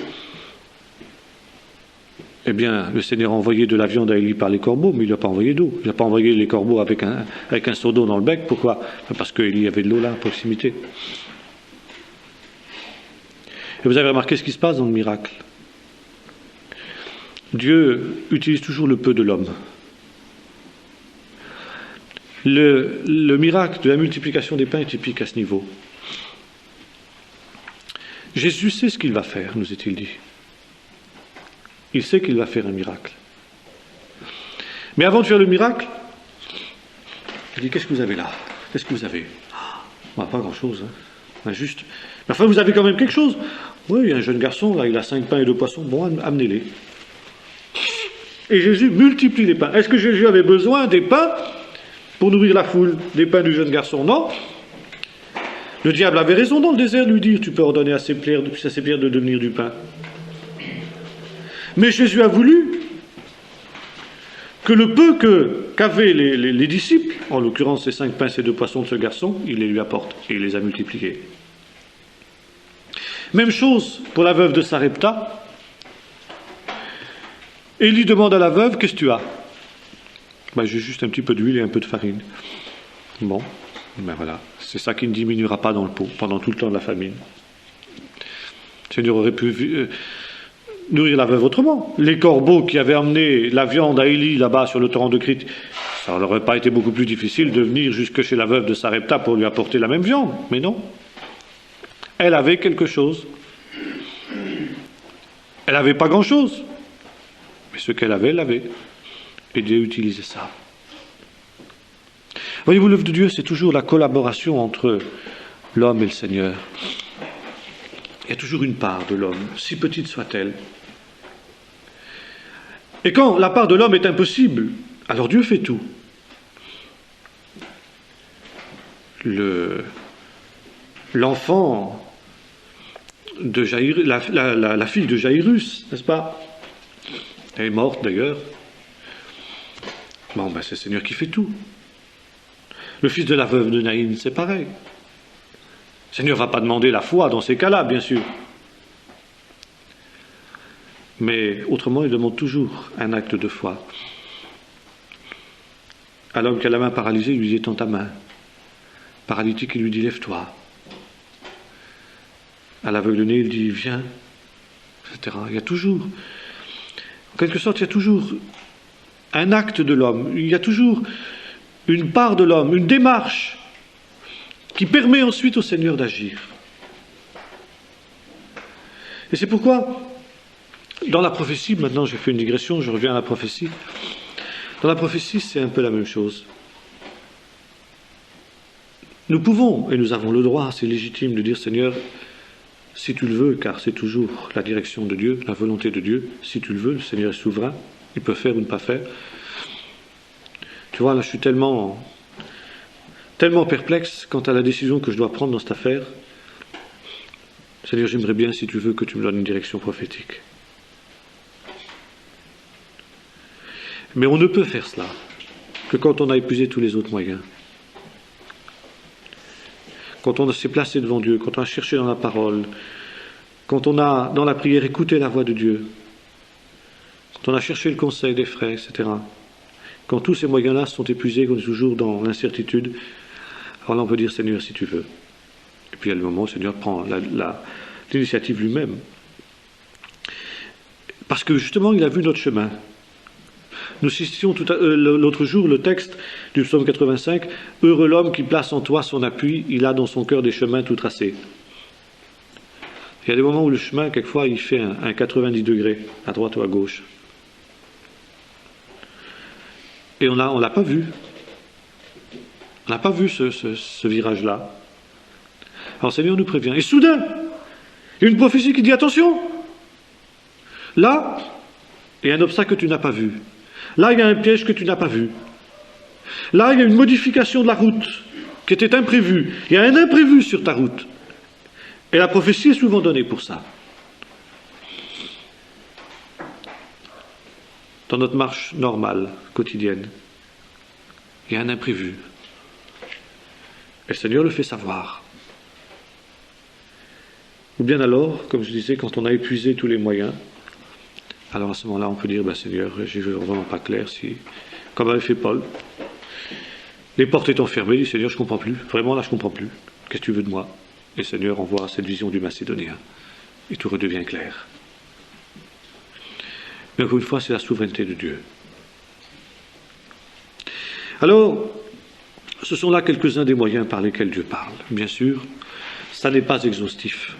eh bien le Seigneur a envoyé de la viande à Élie par les corbeaux, mais il n'a pas envoyé d'eau. Il n'a pas envoyé les corbeaux avec un seau d'eau dans le bec. Pourquoi? Parce qu'Élie avait de l'eau là à proximité. Et vous avez remarqué ce qui se passe dans le miracle. Dieu utilise toujours le peu de l'homme. Le miracle de la multiplication des pains est typique à ce niveau. Jésus sait ce qu'il va faire, nous est-il dit. Il sait qu'il va faire un miracle. Mais avant de faire le miracle, il dit, qu'est-ce que vous avez là? Qu'est-ce que vous avez? Pas grand-chose. Juste. Mais enfin, vous avez quand même quelque chose. Oui, il y a un jeune garçon, là, il a 5 pains et 2 poissons. Bon, amenez-les. Et Jésus multiplie les pains. Est-ce que Jésus avait besoin des pains pour nourrir la foule, des pains du jeune garçon? Non. Le diable avait raison dans le désert de lui dire, tu peux ordonner à ces pierres de devenir du pain. Mais Jésus a voulu que le peu qu'avaient les disciples, en l'occurrence ces 5 pains et 2 poissons de ce garçon, il les lui apporte et il les a multipliés. Même chose pour la veuve de Sarepta. Élie demande à la veuve, qu'est-ce que tu as? J'ai juste un petit peu d'huile et un peu de farine. Bon, voilà, c'est ça qui ne diminuera pas dans le pot pendant tout le temps de la famine. Le Seigneur aurait pu nourrir la veuve autrement. Les corbeaux qui avaient emmené la viande à Élie là-bas sur le torrent de Crite, ça n'aurait pas été beaucoup plus difficile de venir jusque chez la veuve de Sarepta pour lui apporter la même viande, mais non. Elle avait quelque chose. Elle n'avait pas grand-chose, mais ce qu'elle avait, elle l'avait. Et Dieu utilisait ça. Voyez-vous, l'œuvre de Dieu, c'est toujours la collaboration entre l'homme et le Seigneur. Il y a toujours une part de l'homme, si petite soit-elle. Et quand la part de l'homme est impossible, alors Dieu fait tout. l'enfant de Jairus, la fille de Jairus, n'est-ce pas? Elle est morte d'ailleurs. Bon, ben c'est le Seigneur qui fait tout. Le fils de la veuve de Naïn, c'est pareil. Le Seigneur ne va pas demander la foi dans ces cas-là, bien sûr. Mais autrement, il demande toujours un acte de foi. À l'homme qui a la main paralysée, il lui dit « Étends ta main ». Paralytique, il lui dit « Lève-toi ». À l'aveugle-né, il dit « Viens », etc. Il y a toujours, en quelque sorte, il y a toujours un acte de l'homme, il y a toujours une part de l'homme, une démarche qui permet ensuite au Seigneur d'agir. Et c'est pourquoi, dans la prophétie, maintenant j'ai fait une digression, je reviens à la prophétie, dans la prophétie c'est un peu la même chose. Nous pouvons, et nous avons le droit, c'est légitime de dire Seigneur, si tu le veux, car c'est toujours la direction de Dieu, la volonté de Dieu, si tu le veux, le Seigneur est souverain, il peut faire ou ne pas faire. Tu vois, là je suis tellement perplexe quant à la décision que je dois prendre dans cette affaire. Seigneur, j'aimerais bien, si tu veux, que tu me donnes une direction prophétique. Mais on ne peut faire cela que quand on a épuisé tous les autres moyens. Quand on s'est placé devant Dieu, quand on a cherché dans la parole, quand on a, dans la prière, écouté la voix de Dieu, quand on a cherché le conseil des frères, etc. Quand tous ces moyens-là sont épuisés, qu'on est toujours dans l'incertitude, alors là on peut dire Seigneur, si tu veux. Et puis il y a le moment où le Seigneur prend l'initiative lui-même. Parce que justement, il a vu notre chemin. Nous citions l'autre jour le texte du psaume 85, « Heureux l'homme qui place en toi son appui, il a dans son cœur des chemins tout tracés. » Il y a des moments où le chemin, quelquefois, il fait un 90 degrés, à droite ou à gauche. Et on l'a pas vu. On n'a pas vu ce virage-là. Alors le Seigneur nous prévient. Et soudain, il y a une prophétie qui dit, attention, là, il y a un obstacle que tu n'as pas vu. Là, il y a un piège que tu n'as pas vu. Là, il y a une modification de la route qui était imprévue. Il y a un imprévu sur ta route. Et la prophétie est souvent donnée pour ça. Dans notre marche normale, quotidienne, il y a un imprévu. Et le Seigneur le fait savoir. Ou bien alors, comme je disais, quand on a épuisé tous les moyens, alors à ce moment-là, on peut dire, Seigneur, j'y veux vraiment pas clair, comme avait fait Paul. Les portes étant fermées, il dit, Seigneur, je ne comprends plus. Vraiment, là, je ne comprends plus. Qu'est-ce que tu veux de moi? Et le Seigneur envoie cette vision du Macédonien. Et tout redevient clair. Mais encore une fois, c'est la souveraineté de Dieu. Alors, ce sont là quelques-uns des moyens par lesquels Dieu parle. Bien sûr, ça n'est pas exhaustif.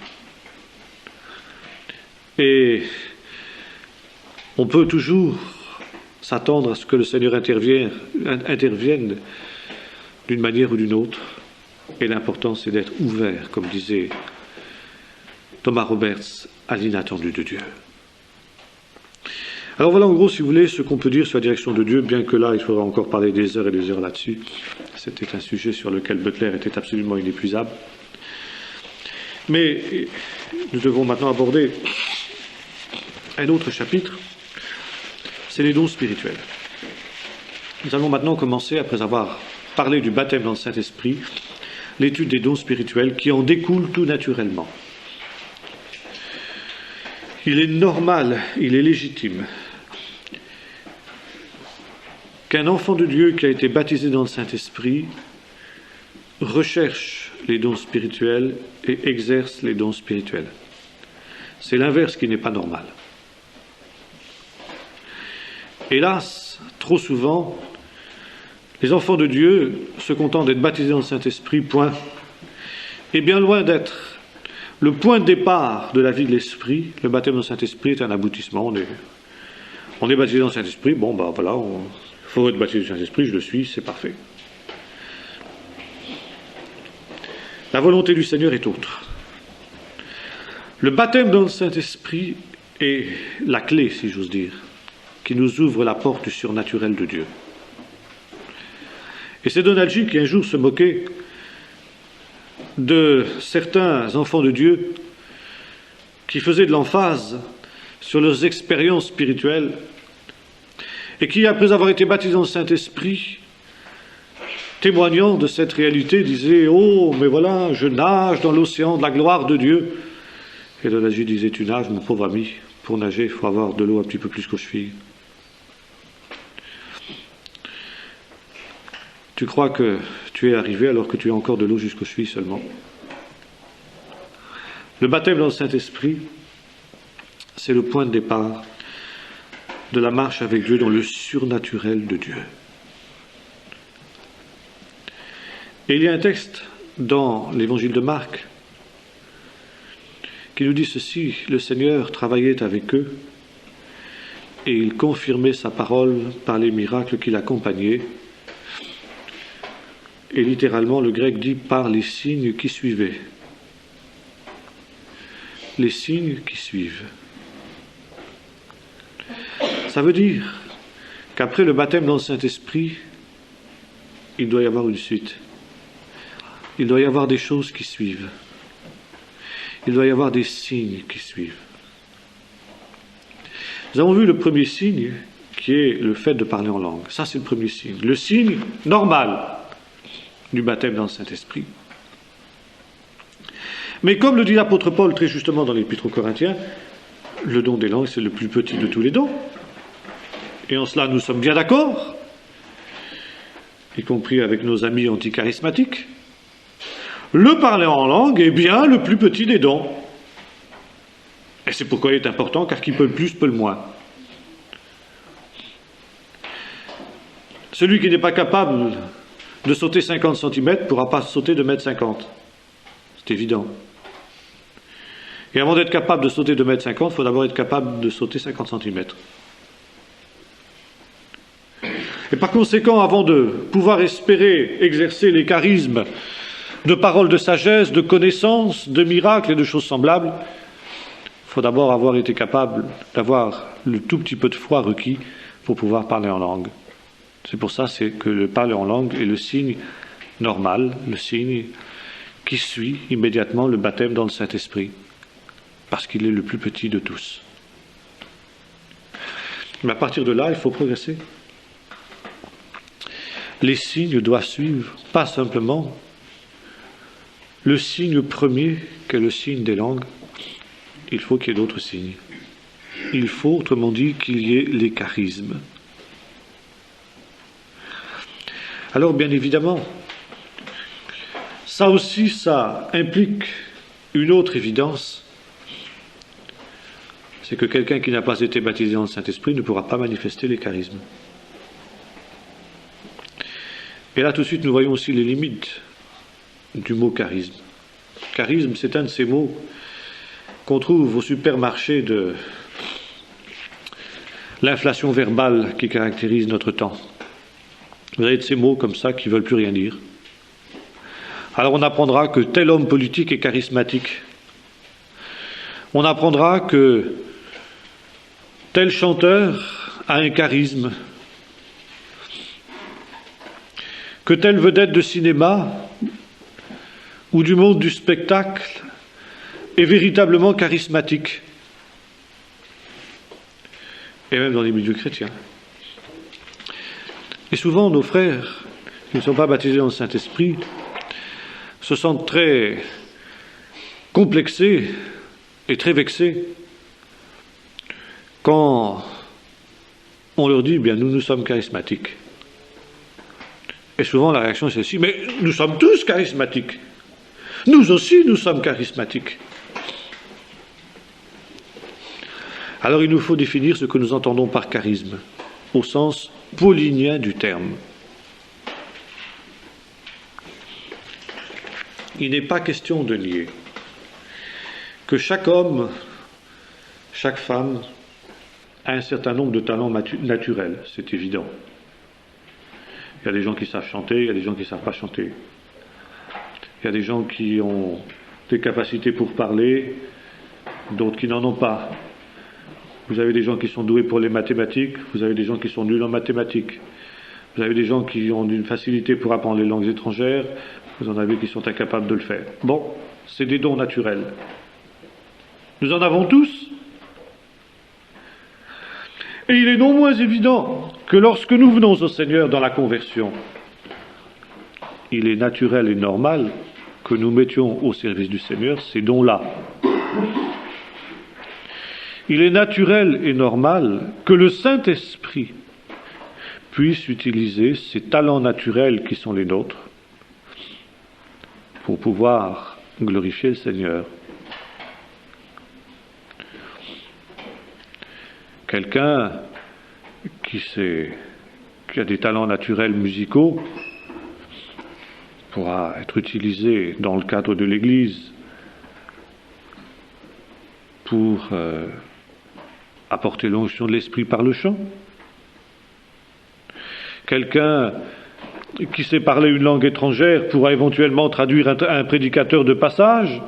Et on peut toujours s'attendre à ce que le Seigneur intervienne d'une manière ou d'une autre. Et l'important, c'est d'être ouvert, comme disait Thomas Roberts, à l'inattendu de Dieu. Alors voilà en gros, si vous voulez, ce qu'on peut dire sur la direction de Dieu, bien que là, il faudra encore parler des heures et des heures là-dessus. C'était un sujet sur lequel Butler était absolument inépuisable. Mais nous devons maintenant aborder un autre chapitre, c'est les dons spirituels. Nous allons maintenant commencer, après avoir parlé du baptême dans le Saint-Esprit, l'étude des dons spirituels qui en découlent tout naturellement. Il est normal, il est légitime qu'un enfant de Dieu qui a été baptisé dans le Saint-Esprit recherche les dons spirituels et exerce les dons spirituels. C'est l'inverse qui n'est pas normal. Hélas, trop souvent, les enfants de Dieu se contentent d'être baptisés dans le Saint-Esprit, point. Et bien loin d'être le point de départ de la vie de l'Esprit, le baptême dans le Saint-Esprit est un aboutissement. On est baptisé dans le Saint-Esprit, voilà, il faut être baptisé dans le Saint-Esprit, je le suis, c'est parfait. La volonté du Seigneur est autre. Le baptême dans le Saint-Esprit est la clé, si j'ose dire, qui nous ouvre la porte du surnaturel de Dieu. Et c'est Donald G. qui un jour se moquait de certains enfants de Dieu qui faisaient de l'emphase sur leurs expériences spirituelles et qui, après avoir été baptisés dans le Saint-Esprit, témoignant de cette réalité, disaient « Oh, mais voilà, je nage dans l'océan de la gloire de Dieu ». Et Donat-Gilles disait « Tu nages, mon pauvre ami, pour nager, il faut avoir de l'eau un petit peu plus qu'aux chevilles. » Tu crois que tu es arrivé alors que tu as encore de l'eau jusqu'aux chevilles seulement. Le baptême dans le Saint-Esprit, c'est le point de départ de la marche avec Dieu dans le surnaturel de Dieu. Et il y a un texte dans l'évangile de Marc qui nous dit ceci: le Seigneur travaillait avec eux et il confirmait sa parole par les miracles qui l'accompagnaient. Et littéralement, le grec dit par les signes qui suivaient. Les signes qui suivent. Ça veut dire qu'après le baptême dans le Saint-Esprit, il doit y avoir une suite. Il doit y avoir des choses qui suivent. Il doit y avoir des signes qui suivent. Nous avons vu le premier signe, qui est le fait de parler en langue. Ça, c'est le premier signe. Le signe normal du baptême dans le Saint-Esprit. Mais comme le dit l'apôtre Paul très justement dans l'Épître aux Corinthiens, le don des langues, c'est le plus petit de tous les dons. Et en cela, nous sommes bien d'accord, y compris avec nos amis anticharismatiques. Le parler en langue est bien le plus petit des dons. Et c'est pourquoi il est important, car qui peut le plus peut le moins. Celui qui n'est pas capable de sauter 50 cm ne pourra pas sauter de 1,50 m. C'est évident. Et avant d'être capable de sauter de 1,50 m, il faut d'abord être capable de sauter 50 cm. Et par conséquent, avant de pouvoir espérer exercer les charismes de paroles de sagesse, de connaissances, de miracles et de choses semblables, il faut d'abord avoir été capable d'avoir le tout petit peu de foi requis pour pouvoir parler en langue. C'est pour ça que le parler en langue est le signe normal, le signe qui suit immédiatement le baptême dans le Saint-Esprit, parce qu'il est le plus petit de tous. Mais à partir de là, il faut progresser. Les signes doivent suivre, pas simplement le signe premier qu'est le signe des langues. Il faut qu'il y ait d'autres signes. Il faut, autrement dit, qu'il y ait les charismes. Alors, bien évidemment, ça aussi, ça implique une autre évidence, c'est que quelqu'un qui n'a pas été baptisé dans le Saint-Esprit ne pourra pas manifester les charismes. Et là, tout de suite, nous voyons aussi les limites du mot charisme. Charisme, c'est un de ces mots qu'on trouve au supermarché de l'inflation verbale qui caractérise notre temps. Vous avez de ces mots comme ça qui ne veulent plus rien dire. Alors on apprendra que tel homme politique est charismatique. On apprendra que tel chanteur a un charisme. Que telle vedette de cinéma ou du monde du spectacle est véritablement charismatique. Et même dans les milieux chrétiens. Et souvent, nos frères qui ne sont pas baptisés dans le Saint-Esprit se sentent très complexés et très vexés quand on leur dit, bien, nous sommes charismatiques. Et souvent, la réaction est celle-ci, mais nous sommes tous charismatiques. Nous aussi, nous sommes charismatiques. Alors, il nous faut définir ce que nous entendons par charisme, au sens paulinien du terme. Il n'est pas question de nier que chaque homme, chaque femme a un certain nombre de talents naturels, c'est évident. Il y a des gens qui savent chanter, il y a des gens qui ne savent pas chanter. Il y a des gens qui ont des capacités pour parler, d'autres qui n'en ont pas. Vous avez des gens qui sont doués pour les mathématiques, vous avez des gens qui sont nuls en mathématiques. Vous avez des gens qui ont une facilité pour apprendre les langues étrangères, Vous en avez qui sont incapables de le faire. Bon, c'est des dons naturels. Nous en avons tous. Et il est non moins évident que lorsque nous venons au Seigneur dans la conversion, il est naturel et normal que nous mettions au service du Seigneur ces dons-là. Il est naturel et normal que le Saint-Esprit puisse utiliser ces talents naturels qui sont les nôtres pour pouvoir glorifier le Seigneur. Quelqu'un qui a des talents naturels musicaux pourra être utilisé dans le cadre de l'Église pour apporter l'onction de l'Esprit par le chant. Quelqu'un qui sait parler une langue étrangère pourra éventuellement traduire un prédicateur de passage,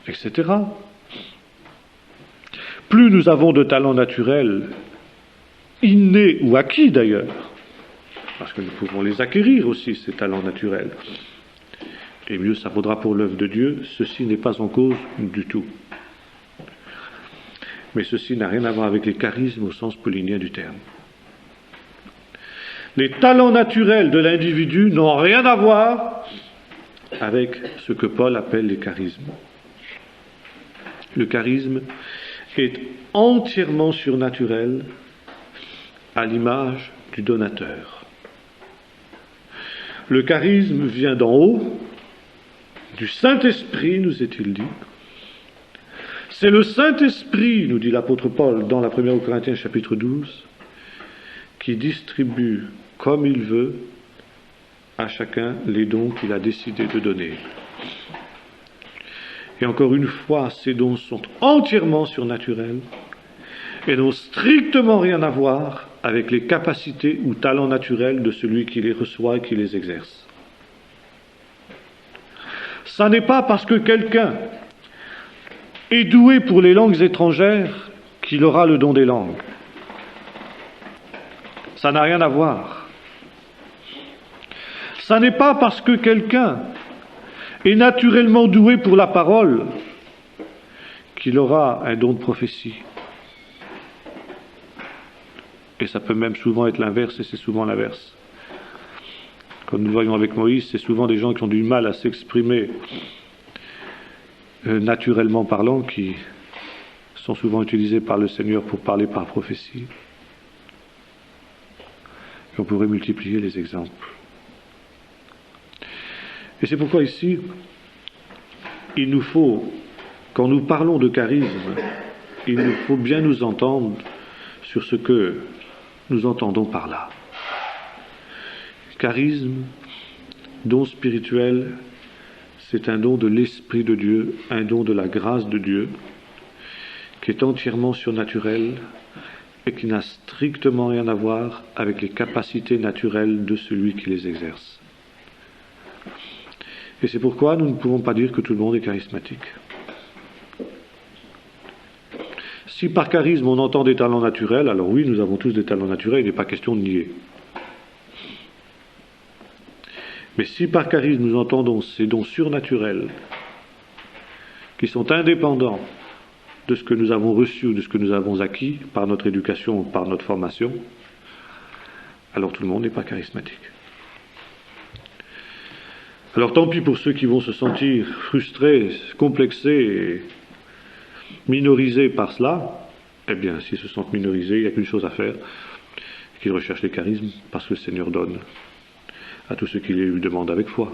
etc. Plus nous avons de talents naturels, innés ou acquis d'ailleurs, parce que nous pouvons les acquérir aussi, ces talents naturels, et mieux ça vaudra pour l'œuvre de Dieu. Ceci n'est pas en cause du tout. Mais ceci n'a rien à voir avec les charismes au sens paulinien du terme. Les talents naturels de l'individu n'ont rien à voir avec ce que Paul appelle les charismes. Le charisme est entièrement surnaturel à l'image du donateur. Le charisme vient d'en haut, du Saint-Esprit, nous est-il dit. C'est le Saint-Esprit, nous dit l'apôtre Paul dans la première aux Corinthiens chapitre 12, qui distribue comme il veut à chacun les dons qu'il a décidé de donner. Et encore une fois, ces dons sont entièrement surnaturels et n'ont strictement rien à voir avec les capacités ou talents naturels de celui qui les reçoit et qui les exerce. Ça n'est pas parce que quelqu'un est doué pour les langues étrangères qu'il aura le don des langues. Ça n'a rien à voir. Ça n'est pas parce que quelqu'un est naturellement doué pour la parole qu'il aura un don de prophétie. Et ça peut même souvent être l'inverse, et c'est souvent l'inverse. Comme nous voyons avec Moïse, c'est souvent des gens qui ont du mal à s'exprimer naturellement parlant, qui sont souvent utilisés par le Seigneur pour parler par prophétie. Et on pourrait multiplier les exemples. Et c'est pourquoi ici, il nous faut, quand nous parlons de charisme, il nous faut bien nous entendre sur ce que nous entendons par là. Charisme, don spirituel, c'est un don de l'Esprit de Dieu, un don de la grâce de Dieu, qui est entièrement surnaturel et qui n'a strictement rien à voir avec les capacités naturelles de celui qui les exerce. Et c'est pourquoi nous ne pouvons pas dire que tout le monde est charismatique. Si par charisme on entend des talents naturels, alors oui, nous avons tous des talents naturels, il n'est pas question de nier. Mais si par charisme nous entendons ces dons surnaturels, qui sont indépendants de ce que nous avons reçu ou de ce que nous avons acquis par notre éducation ou par notre formation, alors tout le monde n'est pas charismatique. Alors tant pis pour ceux qui vont se sentir frustrés, complexés et minorisés par cela. Eh bien, s'ils se sentent minorisés, il n'y a qu'une chose à faire, qu'ils recherchent les charismes, parce que le Seigneur donne à tous ceux qui les lui demandent avec foi.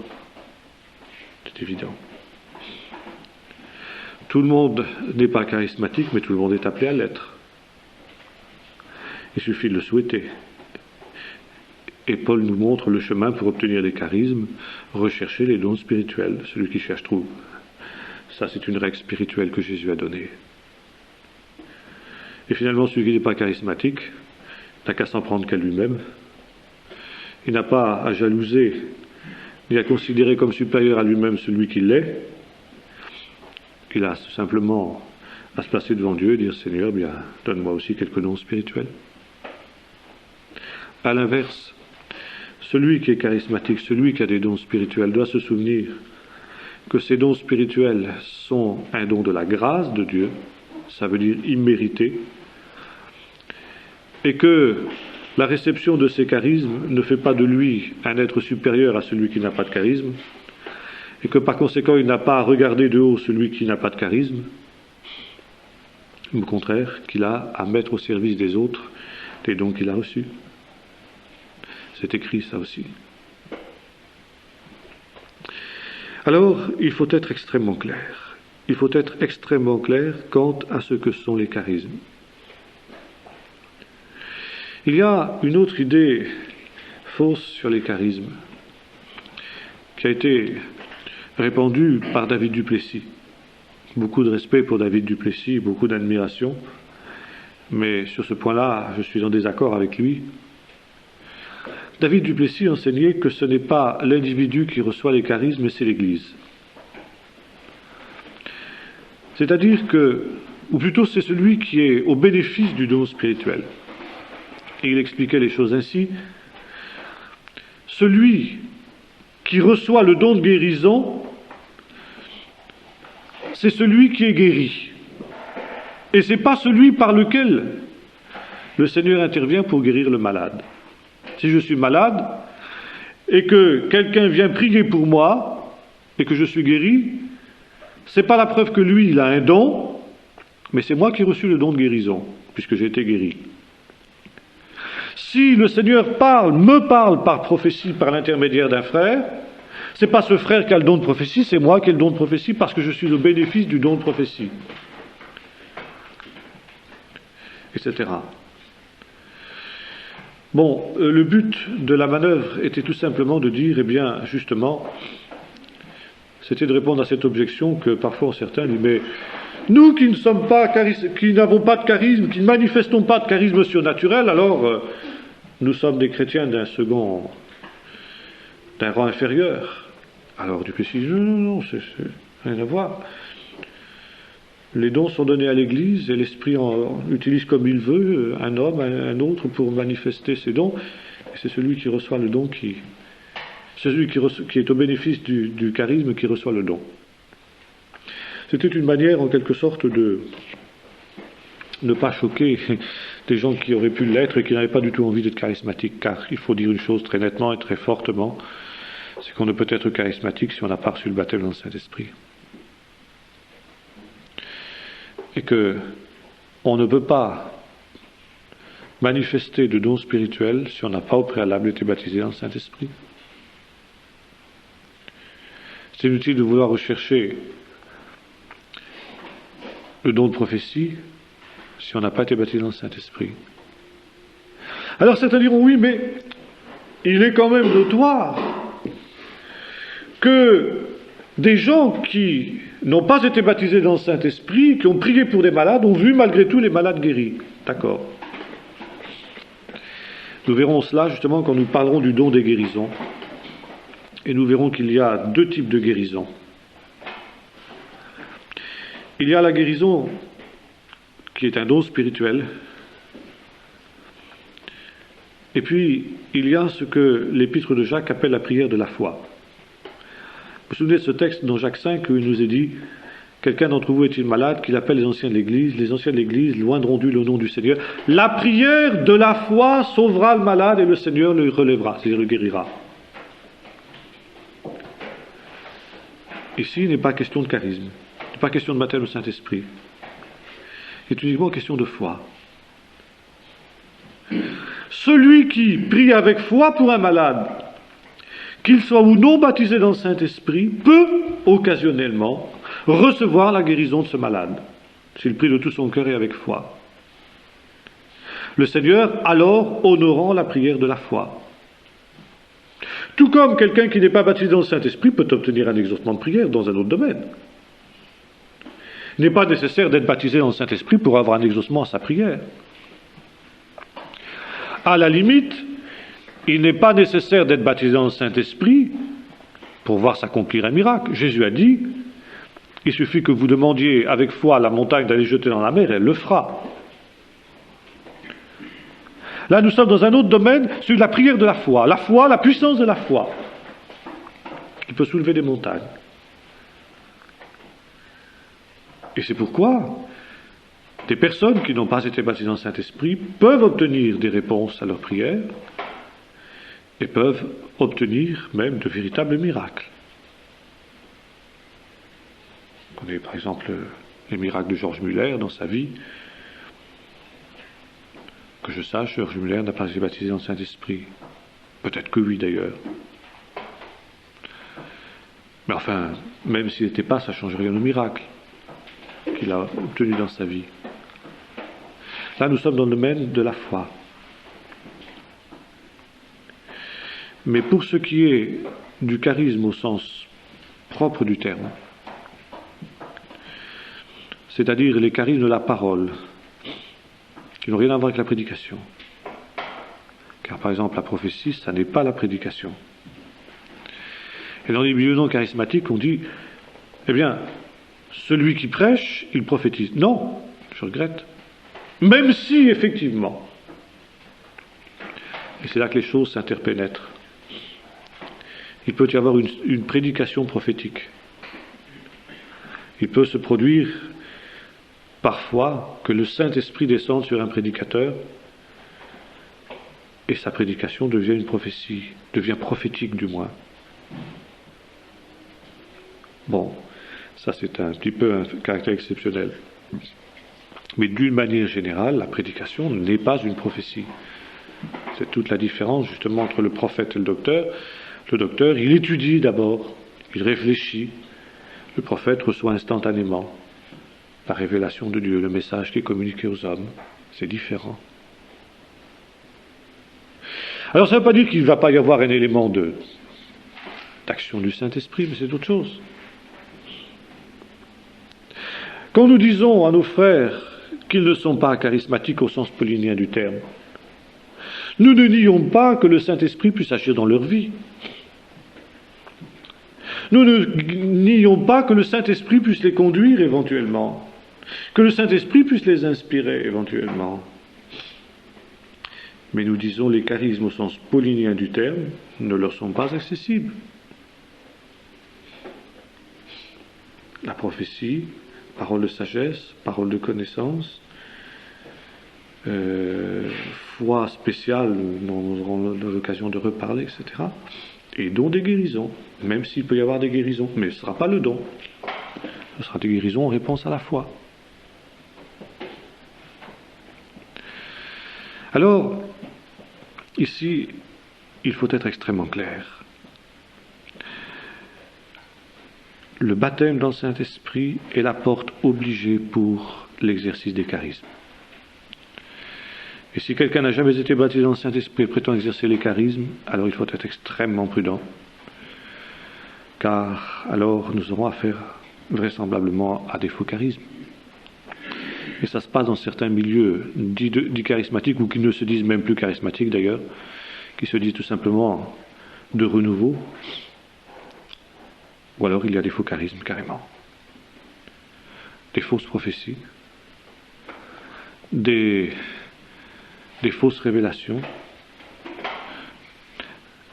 C'est évident. Tout le monde n'est pas charismatique, mais tout le monde est appelé à l'être. Il suffit de le souhaiter. Et Paul nous montre le chemin pour obtenir des charismes, rechercher les dons spirituels. Celui qui cherche trouve. Ça, c'est une règle spirituelle que Jésus a donnée. Et finalement, celui qui n'est pas charismatique n'a qu'à s'en prendre qu'à lui-même. Il n'a pas à jalouser, ni à considérer comme supérieur à lui-même celui qui l'est. Il a simplement à se placer devant Dieu et dire « Seigneur, bien, donne-moi aussi quelques dons spirituels ». À l'inverse, celui qui est charismatique, celui qui a des dons spirituels, doit se souvenir que ces dons spirituels sont un don de la grâce de Dieu, ça veut dire immérité, et que la réception de ces charismes ne fait pas de lui un être supérieur à celui qui n'a pas de charisme, et que par conséquent il n'a pas à regarder de haut celui qui n'a pas de charisme, au contraire, qu'il a à mettre au service des autres les dons qu'il a reçus. C'est écrit ça aussi. Alors, il faut être extrêmement clair. Il faut être extrêmement clair quant à ce que sont les charismes. Il y a une autre idée fausse sur les charismes qui a été répandue par David Duplessis. Beaucoup de respect pour David Duplessis, beaucoup d'admiration, mais sur ce point-là, je suis en désaccord avec lui. David Duplessis enseignait que ce n'est pas l'individu qui reçoit les charismes, mais c'est l'Église. C'est-à-dire que, ou plutôt c'est celui qui est au bénéfice du don spirituel. Et il expliquait les choses ainsi. Celui qui reçoit le don de guérison, c'est celui qui est guéri. Et ce n'est pas celui par lequel le Seigneur intervient pour guérir le malade. Si je suis malade et que quelqu'un vient prier pour moi et que je suis guéri, ce n'est pas la preuve que lui, il a un don, mais c'est moi qui ai reçu le don de guérison, puisque j'ai été guéri. Si le Seigneur me parle par prophétie, par l'intermédiaire d'un frère, ce n'est pas ce frère qui a le don de prophétie, c'est moi qui ai le don de prophétie parce que je suis au bénéfice du don de prophétie. Etc. Bon, le but de la manœuvre était tout simplement de dire, eh bien, justement, c'était de répondre à cette objection que parfois certains disent, mais nous qui n'avons pas de charisme, qui ne manifestons pas de charisme surnaturel, alors nous sommes des chrétiens d'un rang inférieur. Alors Duplessis dit, non, c'est rien à voir. Les dons sont donnés à l'Église et l'Esprit en utilise comme il veut un homme, un autre pour manifester ses dons. Et c'est celui qui reçoit le don qui est au bénéfice du charisme qui reçoit le don. C'était une manière en quelque sorte de ne pas choquer des gens qui auraient pu l'être et qui n'avaient pas du tout envie d'être charismatiques, car il faut dire une chose très nettement et très fortement, c'est qu'on ne peut être charismatique si on n'a pas reçu le baptême dans le Saint-Esprit. Et que on ne peut pas manifester de dons spirituels si on n'a pas au préalable été baptisé dans le Saint-Esprit. C'est inutile de vouloir rechercher le don de prophétie si on n'a pas été baptisé dans le Saint-Esprit. Alors certains diront, oui, mais il est quand même notoire que des gens qui n'ont pas été baptisés dans le Saint-Esprit, qui ont prié pour des malades, ont vu malgré tout les malades guéris. D'accord. Nous verrons cela justement quand nous parlerons du don des guérisons. Et nous verrons qu'il y a deux types de guérisons. Il y a la guérison qui est un don spirituel. Et puis, il y a ce que l'épître de Jacques appelle la prière de la foi. Vous vous souvenez de ce texte dans Jacques 5 où il nous est dit « Quelqu'un d'entre vous est-il malade, qu'il appelle les anciens de l'Église, les anciens de l'Église loindront d'eux le nom du Seigneur. La prière de la foi sauvera le malade et le Seigneur le relèvera, c'est-à-dire le guérira. » Ici, il n'est pas question de charisme, il n'est pas question de baptême du Saint-Esprit. Il est uniquement question de foi. Celui qui prie avec foi pour un malade, qu'il soit ou non baptisé dans le Saint-Esprit, peut occasionnellement recevoir la guérison de ce malade, s'il prie de tout son cœur et avec foi. Le Seigneur, alors, honorant la prière de la foi. Tout comme quelqu'un qui n'est pas baptisé dans le Saint-Esprit peut obtenir un exaucement de prière dans un autre domaine. Il n'est pas nécessaire d'être baptisé dans le Saint-Esprit pour avoir un exaucement à sa prière. À la limite, il n'est pas nécessaire d'être baptisé dans le Saint-Esprit pour voir s'accomplir un miracle. Jésus a dit, il suffit que vous demandiez avec foi à la montagne d'aller jeter dans la mer, elle le fera. Là, nous sommes dans un autre domaine, celui de la prière de la foi. La foi, la puissance de la foi, qui peut soulever des montagnes. Et c'est pourquoi des personnes qui n'ont pas été baptisées dans le Saint-Esprit peuvent obtenir des réponses à leurs prières et peuvent obtenir même de véritables miracles. On connaît par exemple les miracles de George Muller dans sa vie. Que je sache, George Muller n'a pas été baptisé dans le Saint-Esprit. Peut-être que oui d'ailleurs. Mais enfin, même s'il n'était pas, ça ne change rien au miracle qu'il a obtenu dans sa vie. Là, nous sommes dans le domaine de la foi. Mais pour ce qui est du charisme au sens propre du terme, c'est-à-dire les charismes de la parole, qui n'ont rien à voir avec la prédication. Car par exemple, la prophétie, ça n'est pas la prédication. Et dans les milieux non charismatiques, on dit, eh bien, celui qui prêche, il prophétise. Non, je regrette. Même si, effectivement, et c'est là que les choses s'interpénètrent, il peut y avoir une prédication prophétique. Il peut se produire parfois que le Saint-Esprit descende sur un prédicateur et sa prédication devient une prophétie, devient prophétique du moins. Bon, ça c'est un petit peu un caractère exceptionnel. Mais d'une manière générale, la prédication n'est pas une prophétie. C'est toute la différence justement entre le prophète et le docteur. Le docteur, il étudie d'abord, il réfléchit. Le prophète reçoit instantanément la révélation de Dieu, le message qui est communiqué aux hommes. C'est différent. Alors ça ne veut pas dire qu'il ne va pas y avoir un élément d'action du Saint-Esprit, mais c'est autre chose. Quand nous disons à nos frères qu'ils ne sont pas charismatiques au sens paulinien du terme, nous ne nions pas que le Saint-Esprit puisse agir dans leur vie. Nous ne nions pas que le Saint-Esprit puisse les conduire éventuellement, que le Saint-Esprit puisse les inspirer éventuellement. Mais nous disons les charismes au sens paulinien du terme ne leur sont pas accessibles. La prophétie, parole de sagesse, parole de connaissance, foi spéciale, dont nous aurons l'occasion de reparler, etc. Et don des guérisons, même s'il peut y avoir des guérisons, mais ce ne sera pas le don. Ce sera des guérisons en réponse à la foi. Alors, ici, il faut être extrêmement clair. Le baptême dans le Saint-Esprit est la porte obligée pour l'exercice des charismes. Et si quelqu'un n'a jamais été baptisé dans le Saint-Esprit et prétend exercer les charismes, alors il faut être extrêmement prudent, car alors nous aurons affaire vraisemblablement à des faux charismes. Et ça se passe dans certains milieux dits charismatiques, ou qui ne se disent même plus charismatiques d'ailleurs, qui se disent tout simplement de renouveau, ou alors il y a des faux charismes carrément, des fausses prophéties, des fausses révélations,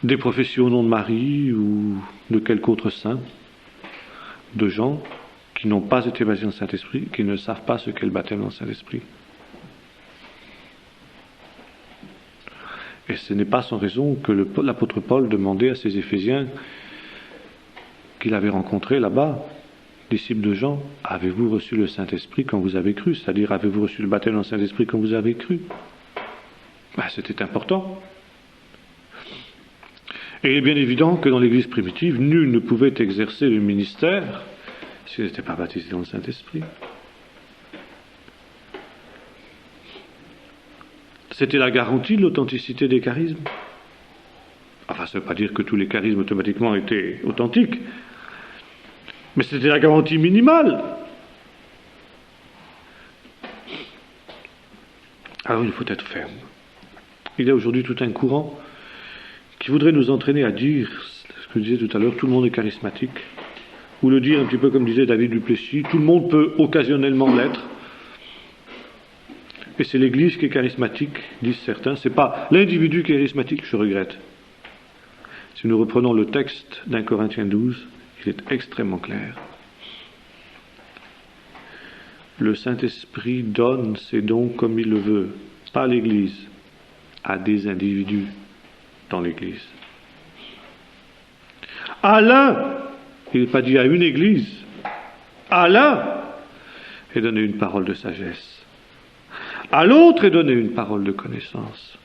des prophéties au nom de Marie ou de quelque autre saint, de gens qui n'ont pas été baptisés dans le Saint-Esprit, qui ne savent pas ce qu'est le baptême dans le Saint-Esprit. Et ce n'est pas sans raison que l'apôtre Paul demandait à ses Éphésiens qu'il avait rencontrés là-bas, disciples de Jean, avez-vous reçu le Saint-Esprit quand vous avez cru? C'est-à-dire, avez-vous reçu le baptême dans le Saint-Esprit quand vous avez cru? C'était important. Et il est bien évident que dans l'Église primitive, nul ne pouvait exercer le ministère s'il n'était pas baptisé dans le Saint-Esprit. C'était la garantie de l'authenticité des charismes. Enfin, ça ne veut pas dire que tous les charismes automatiquement étaient authentiques, mais c'était la garantie minimale. Alors il faut être ferme. Il y a aujourd'hui tout un courant qui voudrait nous entraîner à dire, ce que je disais tout à l'heure, tout le monde est charismatique, ou le dire un petit peu comme disait David Duplessis, tout le monde peut occasionnellement l'être, Et c'est l'Église qui est charismatique, disent certains. Ce n'est pas l'individu qui est charismatique, je regrette. Si nous reprenons le texte d'1 Corinthiens 12, il est extrêmement clair. Le Saint-Esprit donne ses dons comme il le veut, pas l'Église, à des individus dans l'Église. À l'un, il n'est pas dit à une Église, à l'un est donnée une parole de sagesse. À l'autre est donnée une parole de connaissance.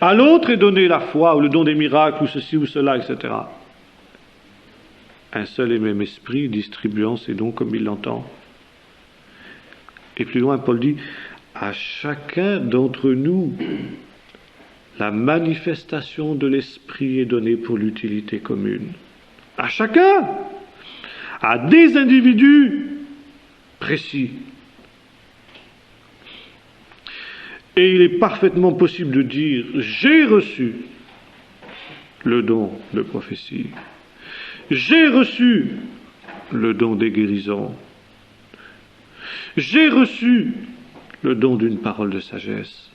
À l'autre est donnée la foi ou le don des miracles ou ceci ou cela, etc. Un seul et même esprit distribuant ses dons comme il l'entend. Et plus loin, Paul dit, à chacun d'entre nous, la manifestation de l'esprit est donnée pour l'utilité commune. À chacun, à des individus précis. Et il est parfaitement possible de dire, j'ai reçu le don de prophétie, j'ai reçu le don des guérisons, j'ai reçu le don d'une parole de sagesse.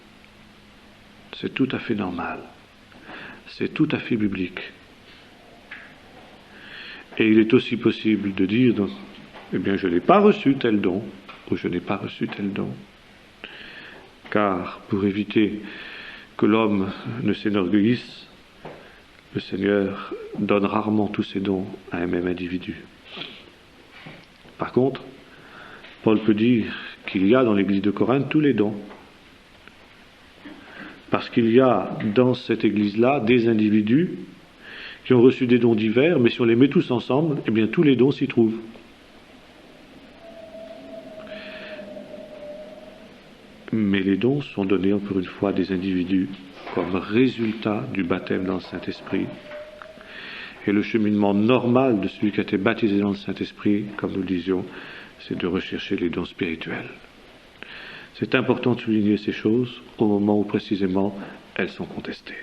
C'est tout à fait normal, c'est tout à fait biblique. Et il est aussi possible de dire, eh bien, je n'ai pas reçu tel don, ou je n'ai pas reçu tel don. Car pour éviter que l'homme ne s'énorgueillisse, le Seigneur donne rarement tous ses dons à un même individu. Par contre, Paul peut dire qu'il y a dans l'église de Corinthe tous les dons. Parce qu'il y a dans cette église-là des individus qui ont reçu des dons divers, mais si on les met tous ensemble, eh bien tous les dons s'y trouvent. Mais les dons sont donnés encore une fois à des individus comme résultat du baptême dans le Saint-Esprit. Et le cheminement normal de celui qui a été baptisé dans le Saint-Esprit, comme nous le disions, c'est de rechercher les dons spirituels. C'est important de souligner ces choses au moment où précisément elles sont contestées.